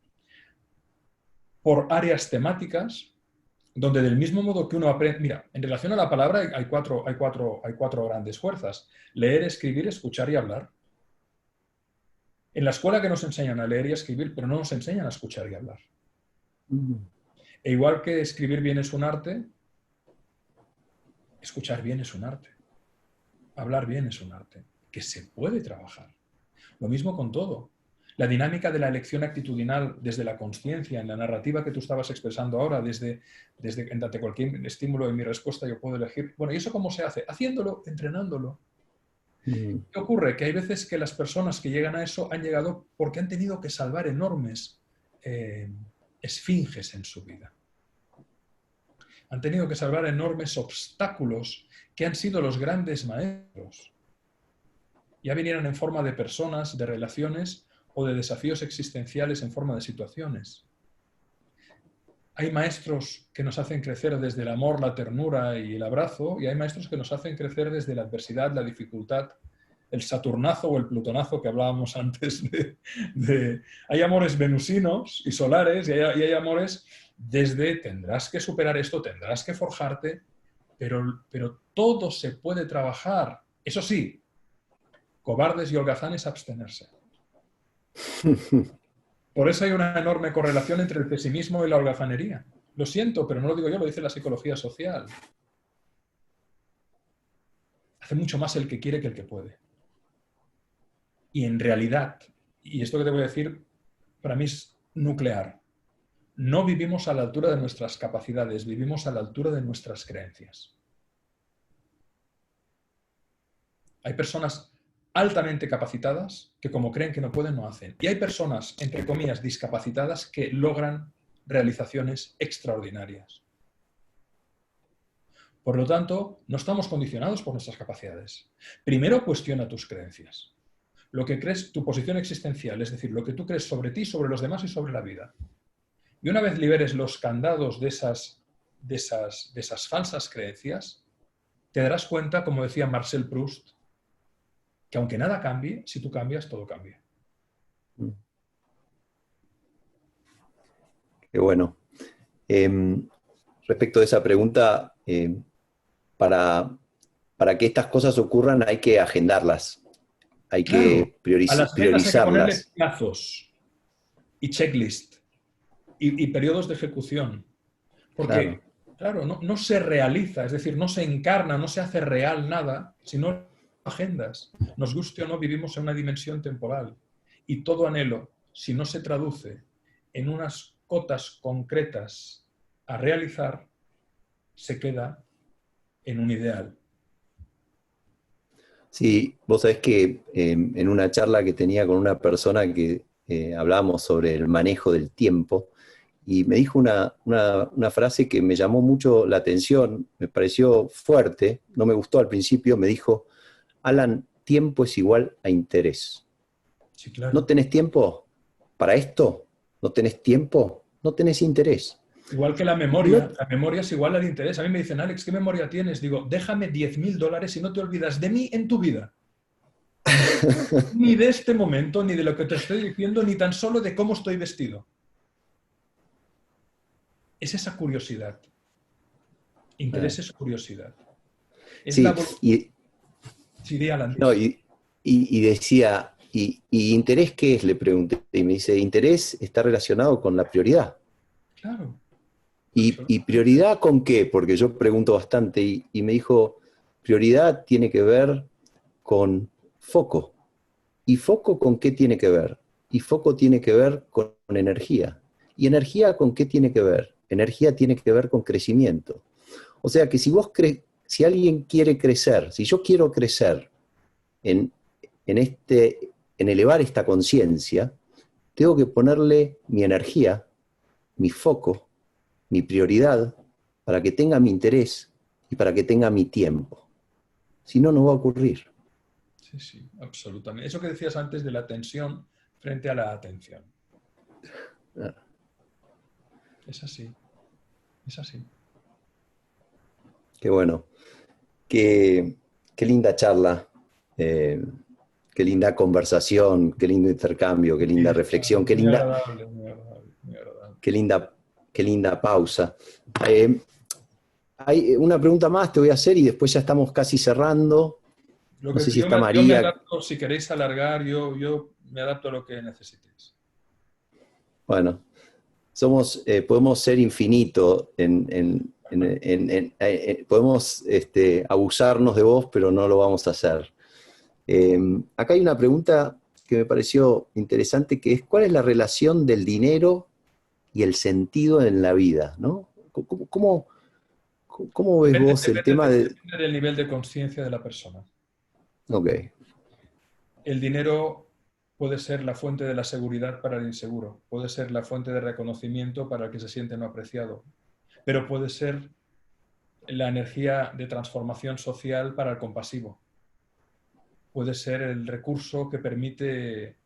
por áreas temáticas, donde del mismo modo que uno aprende... Mira, en relación a la palabra hay cuatro grandes fuerzas. Leer, escribir, escuchar y hablar. En la escuela que nos enseñan a leer y a escribir, pero no nos enseñan a escuchar y hablar. E igual que escribir bien es un arte, escuchar bien es un arte. Hablar bien es un arte, que se puede trabajar. Lo mismo con todo. La dinámica de la elección actitudinal desde la consciencia, en la narrativa que tú estabas expresando ahora, desde ante cualquier estímulo en mi respuesta yo puedo elegir. Bueno, ¿y eso cómo se hace? Haciéndolo, entrenándolo. ¿Qué ocurre? Que hay veces que las personas que llegan a eso han llegado porque han tenido que salvar enormes esfinges en su vida. Han tenido que salvar enormes obstáculos que han sido los grandes maestros. Ya vinieran en forma de personas, de relaciones o de desafíos existenciales en forma de situaciones. Hay maestros que nos hacen crecer desde el amor, la ternura y el abrazo, y hay maestros que nos hacen crecer desde la adversidad, la dificultad, el saturnazo o el plutonazo que hablábamos antes Hay amores venusinos y solares, y hay amores desde tendrás que superar esto, tendrás que forjarte, pero todo se puede trabajar. Eso sí, cobardes y holgazanes abstenerse. Por eso hay una enorme correlación entre el pesimismo y la holgazanería. Lo siento, pero no lo digo yo, lo dice la psicología social. Hace mucho más el que quiere que el que puede. Y en realidad, y esto que te voy a decir, para mí es nuclear, no vivimos a la altura de nuestras capacidades, vivimos a la altura de nuestras creencias. Hay personas altamente capacitadas que como creen que no pueden, no hacen. Y hay personas, entre comillas, discapacitadas que logran realizaciones extraordinarias. Por lo tanto, no estamos condicionados por nuestras capacidades. Primero, cuestiona tus creencias. Lo que crees, tu posición existencial, es decir, lo que tú crees sobre ti, sobre los demás y sobre la vida. Y una vez liberes los candados de esas falsas creencias, te darás cuenta, como decía Marcel Proust, que aunque nada cambie, si tú cambias, todo cambia. Qué bueno. Respecto de esa pregunta, para que estas cosas ocurran hay que agendarlas, hay Claro, que a las metas hay que ponerle priorizarlas. plazos y checklist y periodos de ejecución. Claro. Porque, claro, no se realiza, es decir, no se encarna, no se hace real nada, sino agendas. Nos guste o no, vivimos en una dimensión temporal. Y todo anhelo, si no se traduce en unas cotas concretas a realizar, se queda en un ideal. Sí, vos sabés que en una charla que tenía con una persona que hablábamos sobre el manejo del tiempo, y me dijo una frase que me llamó mucho la atención, me pareció fuerte, no me gustó al principio, me dijo, Alan, tiempo es igual a interés. Sí, ¿No claro. tenés tiempo para esto? ¿No tenés tiempo? No tenés interés. Igual que No, la memoria es igual al interés. A mí me dicen, Alex, ¿qué memoria tienes? Digo, déjame $10.000 y no te olvidas de mí en tu vida. Ni de este momento, ni de lo que te estoy diciendo, ni tan solo de cómo estoy vestido. Es esa curiosidad. Interés es curiosidad. Es la sí, voluntad. y, Sí, di, Alan, no, di. y decía, ¿y interés qué es? Le pregunté, y me dice, interés está relacionado con la prioridad. Claro, ¿Y absolutamente. prioridad con qué? Porque yo pregunto bastante y me dijo, prioridad tiene que ver con foco. ¿Y foco con qué tiene que ver? Y foco tiene que ver con energía. ¿Y energía con qué tiene que ver? Energía tiene que ver con crecimiento. O sea que si alguien quiere crecer, si yo quiero crecer en, en elevar esta conciencia, tengo que ponerle mi energía, mi foco, mi prioridad, para que tenga mi interés y para que tenga mi tiempo. Si no, no va a ocurrir. Sí, sí, absolutamente. Eso que decías antes de la tensión frente a la atención. Es así, es así. Qué bueno. Qué linda charla, eh, qué linda conversación, qué lindo intercambio, qué linda Sí, reflexión, muy agradable, muy agradable, muy agradable. qué linda, qué linda pausa. Eh, Hay una pregunta más, te voy a hacer y después ya estamos casi cerrando. Lo No que, sé si está yo me María. adapto, si queréis alargar, yo me adapto a lo que necesitéis. Bueno, podemos ser infinito podemos abusarnos de vos, pero no lo vamos a hacer. Acá hay una pregunta que me pareció interesante, que es ¿cuál es la relación del dinero y el sentido en la vida? ¿No? ¿Cómo ves Depende, vos el tema de... depende del nivel de conciencia de la persona. Ok, El dinero puede ser la fuente de la seguridad para el inseguro, puede ser la fuente de reconocimiento para el que se siente no apreciado, pero puede ser la energía de transformación social para el compasivo, puede ser el recurso que permite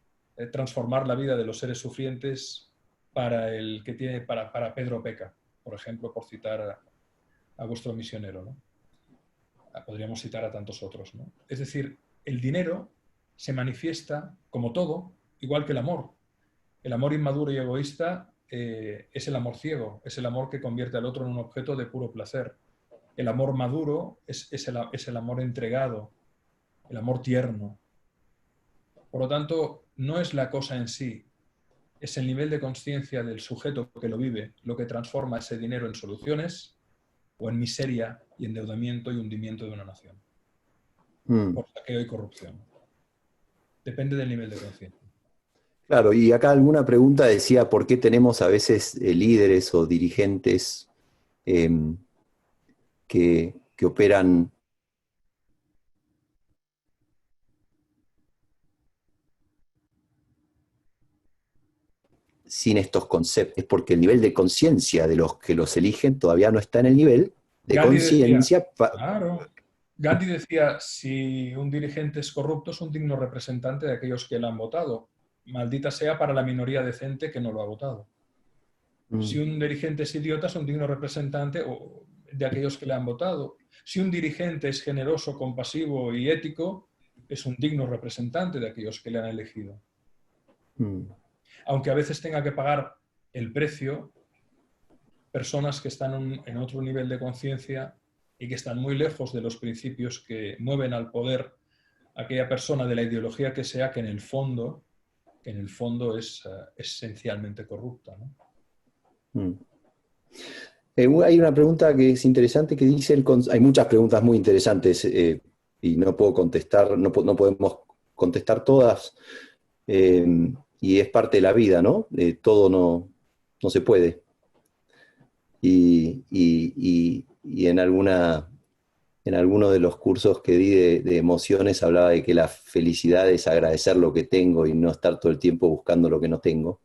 transformar la vida de los seres sufrientes para el que tiene para Pedro Peca, por ejemplo, por citar a vuestro misionero, ¿no? Podríamos citar a tantos otros, ¿no? Es decir, el dinero se manifiesta como todo, igual que el amor. El amor inmaduro y egoísta es el amor ciego, es el amor que convierte al otro en un objeto de puro placer. El amor maduro es el amor entregado, el amor tierno. Por lo tanto, no es la cosa en sí, es el nivel de conciencia del sujeto que lo vive lo que transforma ese dinero en soluciones o en miseria y endeudamiento y hundimiento de una nación mm, por saqueo y corrupción. Depende del nivel de conciencia. claro, y acá alguna pregunta decía por qué tenemos a veces líderes o dirigentes em, que operan sin estos conceptos, es porque el nivel de conciencia de los que los eligen todavía no está en el nivel de Gandhi decía, conciencia. claro, Gandhi decía, si un dirigente es corrupto, es un digno representante de aquellos que le han votado. Maldita sea para la minoría decente que no lo ha votado. Si un dirigente es idiota, es un digno representante de aquellos que le han votado. Si un dirigente es generoso, compasivo y ético, es un digno representante de aquellos que le han elegido. Aunque a veces tenga que pagar el precio personas que están en otro nivel de conciencia y que están muy lejos de los principios que mueven al poder aquella persona de la ideología que sea, que en el fondo es esencialmente corrupta, ¿no? Hay una pregunta que es interesante que dice, hay muchas preguntas muy interesantes y no puedo contestar, no podemos contestar todas y es parte de la vida, ¿no? Todo no se puede. Y en alguno de los cursos que di de emociones hablaba de que la felicidad es agradecer lo que tengo y no estar todo el tiempo buscando lo que no tengo.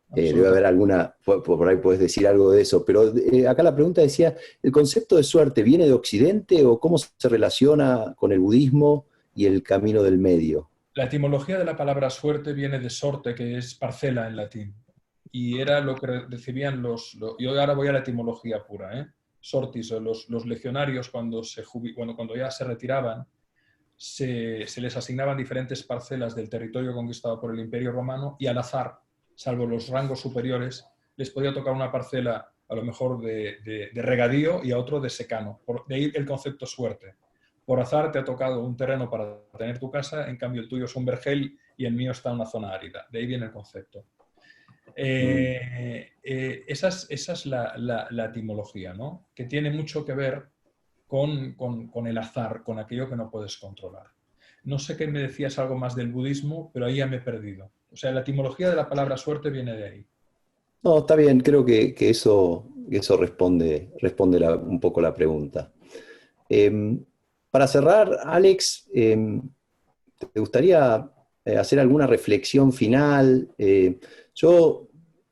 Debe haber alguna, por ahí puedes decir algo de eso, pero acá la pregunta decía, ¿el concepto de suerte viene de Occidente o cómo se relaciona con el budismo y el camino del medio? La etimología de la palabra suerte viene de sorte, que es parcela en latín. Y era lo que recibían yo ahora voy a la etimología pura, ¿eh? Sortis, los legionarios cuando ya se retiraban, se les asignaban diferentes parcelas del territorio conquistado por el Imperio Romano y al azar, salvo los rangos superiores, les podía tocar una parcela a lo mejor de regadío y a otro de secano. De ahí el concepto suerte. Por azar te ha tocado un terreno para tener tu casa, en cambio el tuyo es un vergel y el mío está en una zona árida. De ahí viene el concepto. Esa es la etimología, ¿no? Que tiene mucho que ver con el azar, con aquello que no puedes controlar. No sé qué me decías algo más del budismo, pero ahí ya me he perdido. O sea, la etimología de la palabra suerte viene de ahí. No, está bien, creo que eso responde un poco la pregunta. Para cerrar, Alex, ¿te gustaría hacer alguna reflexión final? Yo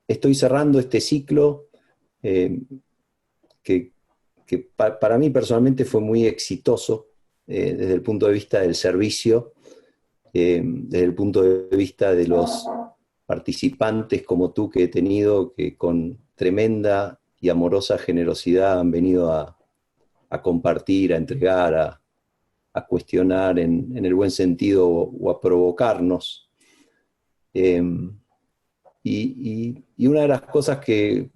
estoy cerrando este ciclo eh, que para mí personalmente fue muy exitoso desde el punto de vista del servicio, desde el punto de vista de los participantes como tú que he tenido, que con tremenda y amorosa generosidad han venido a compartir, a entregar, a cuestionar en el buen sentido o a provocarnos. Y una de las cosas que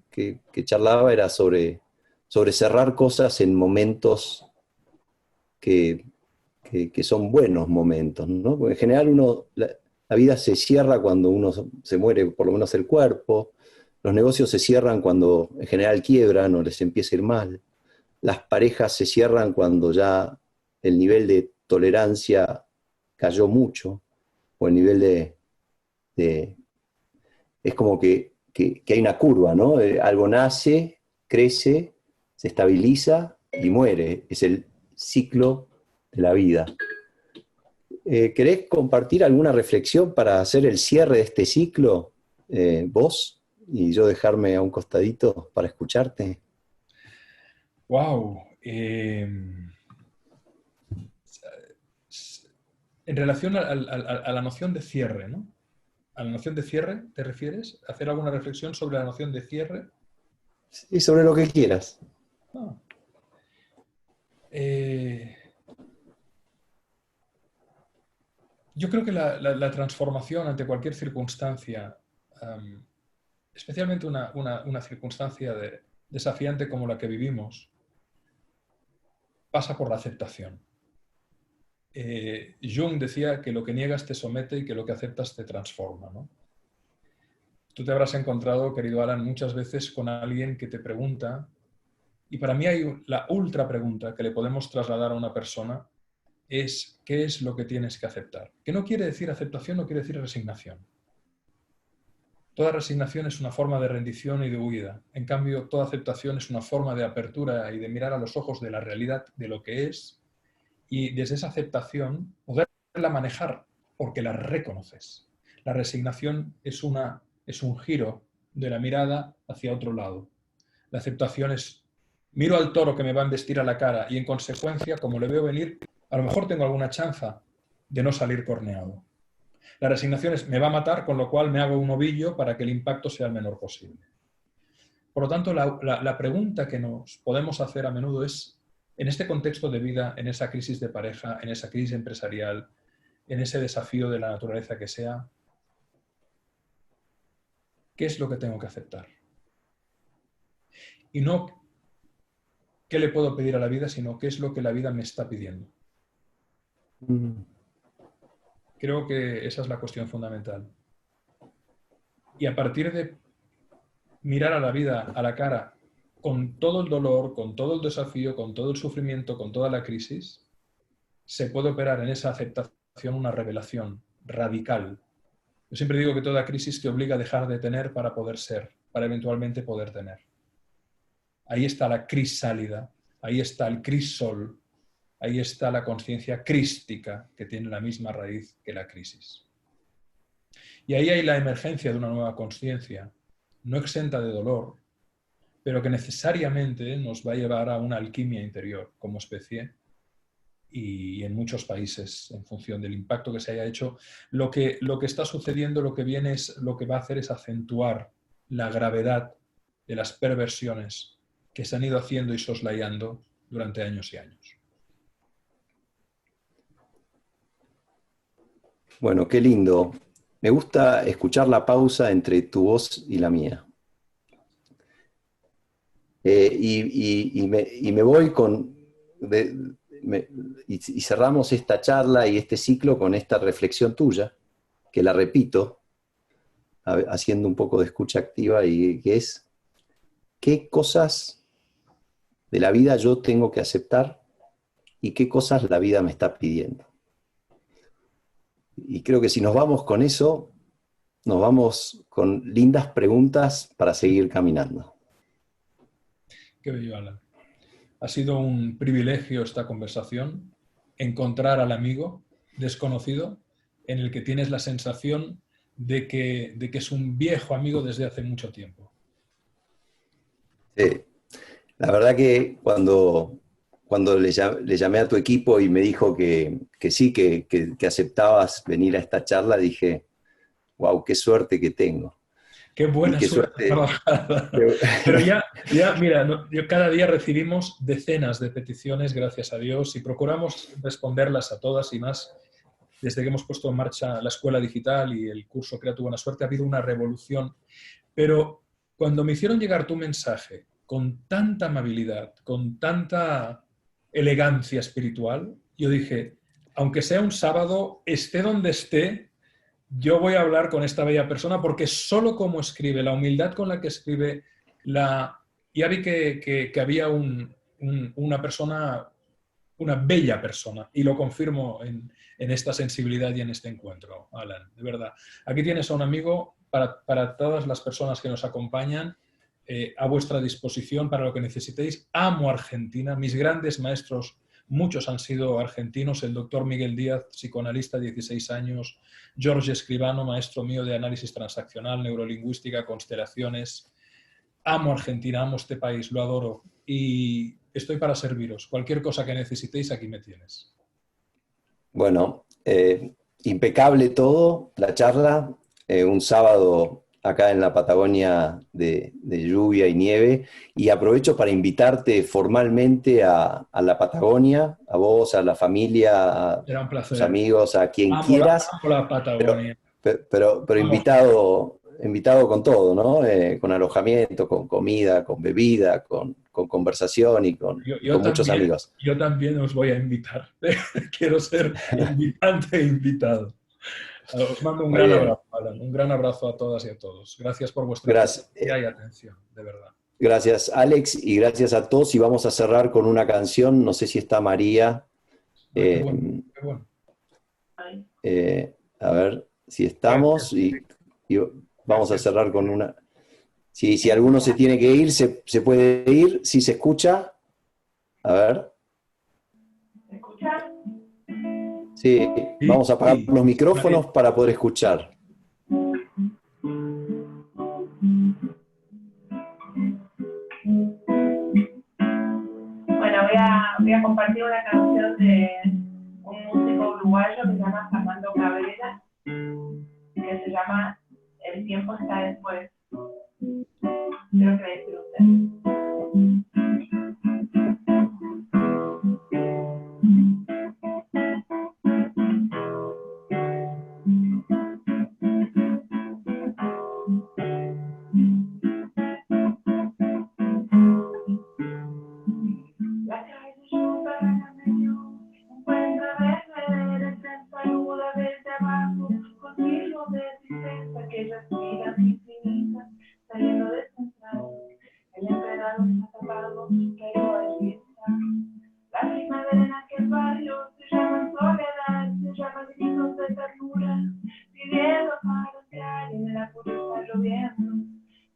charlaba era sobre cerrar cosas en momentos que son buenos momentos, ¿no? Porque en general la vida se cierra cuando uno se muere, por lo menos el cuerpo, los negocios se cierran cuando en general quiebran o les empieza a ir mal, las parejas se cierran cuando ya el nivel de tolerancia cayó mucho, o el nivel es como que hay una curva, ¿no? Algo nace, crece, se estabiliza y muere. Es el ciclo de la vida. ¿Querés compartir alguna reflexión para hacer el cierre de este ciclo, vos, y yo dejarme a un costadito para escucharte? ¡Wow! En relación a la noción de cierre, ¿no? ¿A la noción de cierre te refieres? ¿Hacer alguna reflexión sobre la noción de cierre? Sí, sobre lo que quieras. Ah. Yo creo que la transformación ante cualquier circunstancia, especialmente una circunstancia desafiante como la que vivimos, pasa por la aceptación. Jung decía que lo que niegas te somete y que lo que aceptas te transforma, ¿no? Tú te habrás encontrado, querido Alan, muchas veces con alguien que te pregunta, y para mí hay la ultra pregunta que le podemos trasladar a una persona, es ¿qué es lo que tienes que aceptar? Que no quiere decir aceptación, no quiere decir resignación. Toda resignación es una forma de rendición y de huida. En cambio, toda aceptación es una forma de apertura y de mirar a los ojos de la realidad, de lo que es, y desde esa aceptación poderla manejar porque la reconoces. La resignación es un giro de la mirada hacia otro lado. La aceptación es, miro al toro que me va a embestir a la cara y en consecuencia, como le veo venir, a lo mejor tengo alguna chanza de no salir corneado. La resignación es, me va a matar, con lo cual me hago un ovillo para que el impacto sea el menor posible. Por lo tanto, la pregunta que nos podemos hacer a menudo es, en este contexto de vida, en esa crisis de pareja, en esa crisis empresarial, en ese desafío de la naturaleza que sea, ¿qué es lo que tengo que aceptar? Y no qué le puedo pedir a la vida, sino qué es lo que la vida me está pidiendo. Creo que esa es la cuestión fundamental. Y a partir de mirar a la vida a la cara con todo el dolor, con todo el desafío, con todo el sufrimiento, con toda la crisis, se puede operar en esa aceptación una revelación radical. Yo siempre digo que toda crisis te obliga a dejar de tener para poder ser, para eventualmente poder tener. Ahí está la crisálida, ahí está el crisol, ahí está la conciencia crística que tiene la misma raíz que la crisis. Y ahí hay la emergencia de una nueva conciencia, no exenta de dolor, pero que necesariamente nos va a llevar a una alquimia interior como especie y en muchos países, en función del impacto que se haya hecho, lo que está sucediendo, lo que viene es, lo que va a hacer es acentuar la gravedad de las perversiones que se han ido haciendo y soslayando durante años y años. Bueno, qué lindo. Me gusta escuchar la pausa entre tu voz y la mía. Y me voy con... y cerramos esta charla y este ciclo con esta reflexión tuya, que la repito, haciendo un poco de escucha activa, y que es, ¿qué cosas de la vida yo tengo que aceptar y qué cosas la vida me está pidiendo? Y creo que si nos vamos con eso, nos vamos con lindas preguntas para seguir caminando. Qué bello, Alan. Ha sido un privilegio esta conversación, encontrar al amigo desconocido en el que tienes la sensación de que es un viejo amigo desde hace mucho tiempo. Sí. La verdad que cuando le llamé a tu equipo y me dijo que sí, que aceptabas venir a esta charla, dije, wow, qué suerte que tengo. Qué buena Y qué suerte suerte. trabajada. Pero ya mira, cada día recibimos decenas de peticiones, gracias a Dios, y procuramos responderlas a todas y más. Desde que hemos puesto en marcha la escuela digital y el curso Crea tu buena suerte, ha habido una revolución. Pero cuando me hicieron llegar tu mensaje con tanta amabilidad, con tanta elegancia espiritual, yo dije, aunque sea un sábado, esté donde esté, yo voy a hablar con esta bella persona porque solo como escribe, la humildad con la que escribe, ya vi que había una persona, una bella persona, y lo confirmo en esta sensibilidad y en este encuentro, Alan, de verdad. Aquí tienes a un amigo para todas las personas que nos acompañan, a vuestra disposición para lo que necesitéis. Amo Argentina, mis grandes maestros, muchos han sido argentinos, el doctor Miguel Díaz, psicoanalista, 16 años, Jorge Escribano, maestro mío de análisis transaccional, neurolingüística, constelaciones. Amo Argentina, amo este país, lo adoro y estoy para serviros. Cualquier cosa que necesitéis, aquí me tienes. Bueno, impecable todo, la charla, un sábado acá en la Patagonia de lluvia y nieve, y aprovecho para invitarte formalmente a la Patagonia, a vos, a la familia, a Será un tus placer. amigos, a quien Amo quieras, la Patagonia. pero Amo. invitado con todo, ¿no? Con alojamiento, con comida, con bebida, con conversación y con muchos amigos. Yo también os voy a invitar. Quiero ser invitante e invitado. Os mando un Muy gran bien, abrazo, Alan. Un gran abrazo a todas y a todos. Gracias por vuestra gracias. presencia y atención, de verdad. Gracias, Alex, y gracias a todos. Y vamos a cerrar con una canción. No sé si está María. Ay, qué Eh, bueno, qué bueno. a ver si Gracias. estamos. Y vamos a Gracias. cerrar con una. Si alguno se tiene que ir, se puede ir. Si se escucha. A ver. ¿Me escuchan? Sí, vamos a apagar Sí, los María. micrófonos para poder escuchar. voy a compartir una canción de un músico uruguayo que se llama Fernando Cabrera, que se llama El tiempo está después. Espero que la disfruten. La calle súper medio encuentra ver el tren saluda desde abajo contigo de tristeza aquellas vidas infinitas saliendo de central. El emperador está tapado, pero allí está. La primavera en aquel barrio se llama soledad, se llama gritos de ternura, pidiendo para entrar y en el apuro está lloviendo.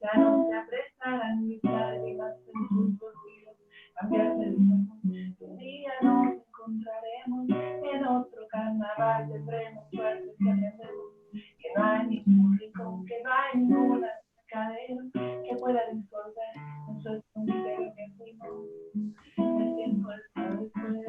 Ya no se apresarán mis lágrimas en sus bolsillos, cambiarse el rumbo. Un día nos encontraremos en otro carnaval, tendremos suerte si aprendemos que no hay ningún rincón, que no hay ninguna cadena que pueda disolver nuestro escondite que fuimos. El tiempo está después.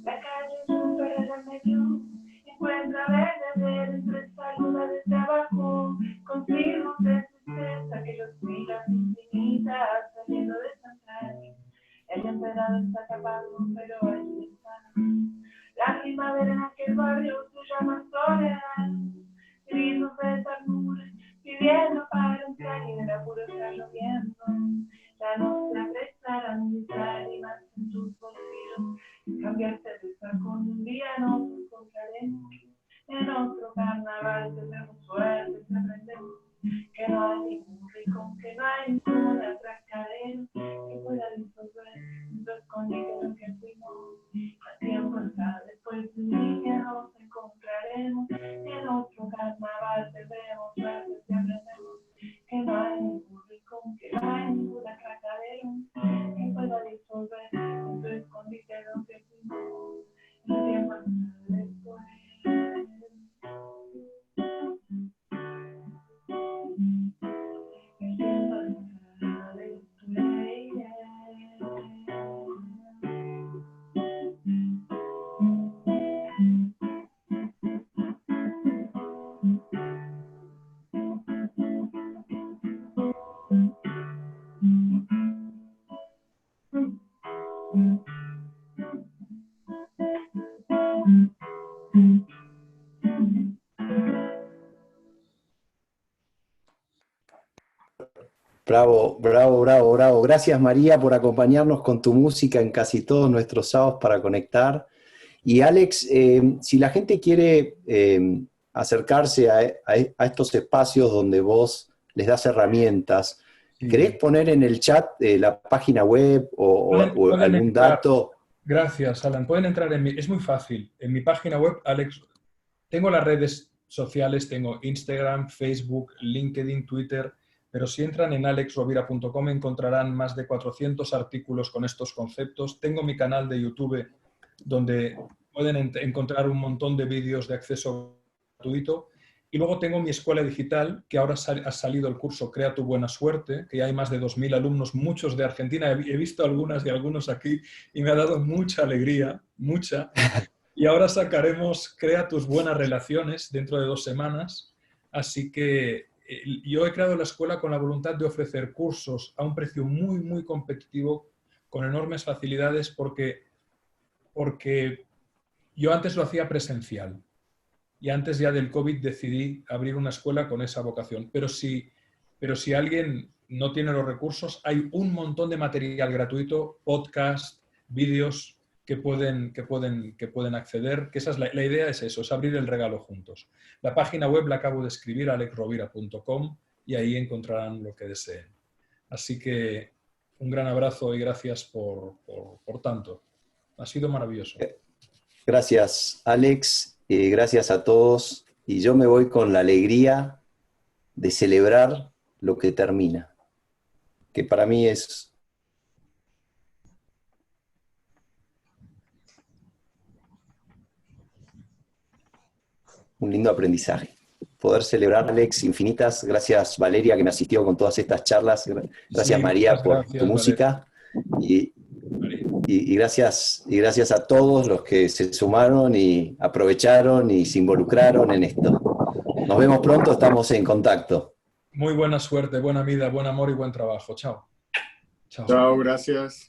La calle supera el medio, encuentra verde entre saluda desde abajo, consigo de tristeza aquellos filas infinitas saliendo de central. El emperador está tapado, pero allí está. La primavera en aquel barrio se llama soledad, gritos de ternura, pidiendo para entrar y en el apuro está lloviendo. Ya no se apresarán mis lágrimas en tus bolsillos, cambiarse de saco. Un día nos encontraremos en otro carnaval, tendremos suerte si aprendemos que no hay ningún rincón, que no hay ninguna atracadera que pueda disolver nuestro escondite lo que fuimos. El tiempo está después de un día nos encontraremos en otro carnaval, tendremos suerte si aprendemos que no hay ningún rincón, que no hay ninguna atracadera que pueda disolver nuestro escondite lo que fuimos. El tiempo está después. El tiempo está después. Bravo, bravo, bravo, bravo. Gracias María por acompañarnos con tu música en casi todos nuestros sábados para conectar. Y Alex, si la gente quiere acercarse a estos espacios donde vos les das herramientas, ¿querés poner en el chat la página web o Pueden algún entrar. dato? Gracias, Alan. Pueden entrar es muy fácil. En mi página web, Alex, tengo las redes sociales, tengo Instagram, Facebook, LinkedIn, Twitter, pero si entran en alexrovira.com encontrarán más de 400 artículos con estos conceptos. Tengo mi canal de YouTube donde pueden encontrar un montón de vídeos de acceso gratuito. Y luego tengo mi escuela digital, que ahora ha salido el curso Crea tu buena suerte, que ya hay más de 2000 alumnos, muchos de Argentina. He visto algunas y algunos aquí y me ha dado mucha alegría, mucha. Y ahora sacaremos Crea tus buenas relaciones dentro de 2 semanas. Así que yo he creado la escuela con la voluntad de ofrecer cursos a un precio muy, muy competitivo, con enormes facilidades, porque yo antes lo hacía presencial. Y antes ya del COVID decidí abrir una escuela con esa vocación. Pero si alguien no tiene los recursos, hay un montón de material gratuito, podcast, vídeos que pueden acceder, que esa es la idea es eso, es abrir el regalo juntos. La página web la acabo de escribir, alexrovira.com, y ahí encontrarán lo que deseen. Así que un gran abrazo y gracias por tanto. Ha sido maravilloso. Gracias, Alex. Gracias a todos. Y yo me voy con la alegría de celebrar lo que termina, que para mí es un lindo aprendizaje. Poder celebrar, Alex, infinitas. Gracias, Valeria, que me asistió con todas estas charlas. Gracias, Sí, María, muchas por gracias, tu música. Y gracias a todos los que se sumaron y aprovecharon y se involucraron en esto. Nos vemos pronto, estamos en contacto. Muy buena suerte, buena vida, buen amor y buen trabajo. Chao. Chao. Chao, gracias.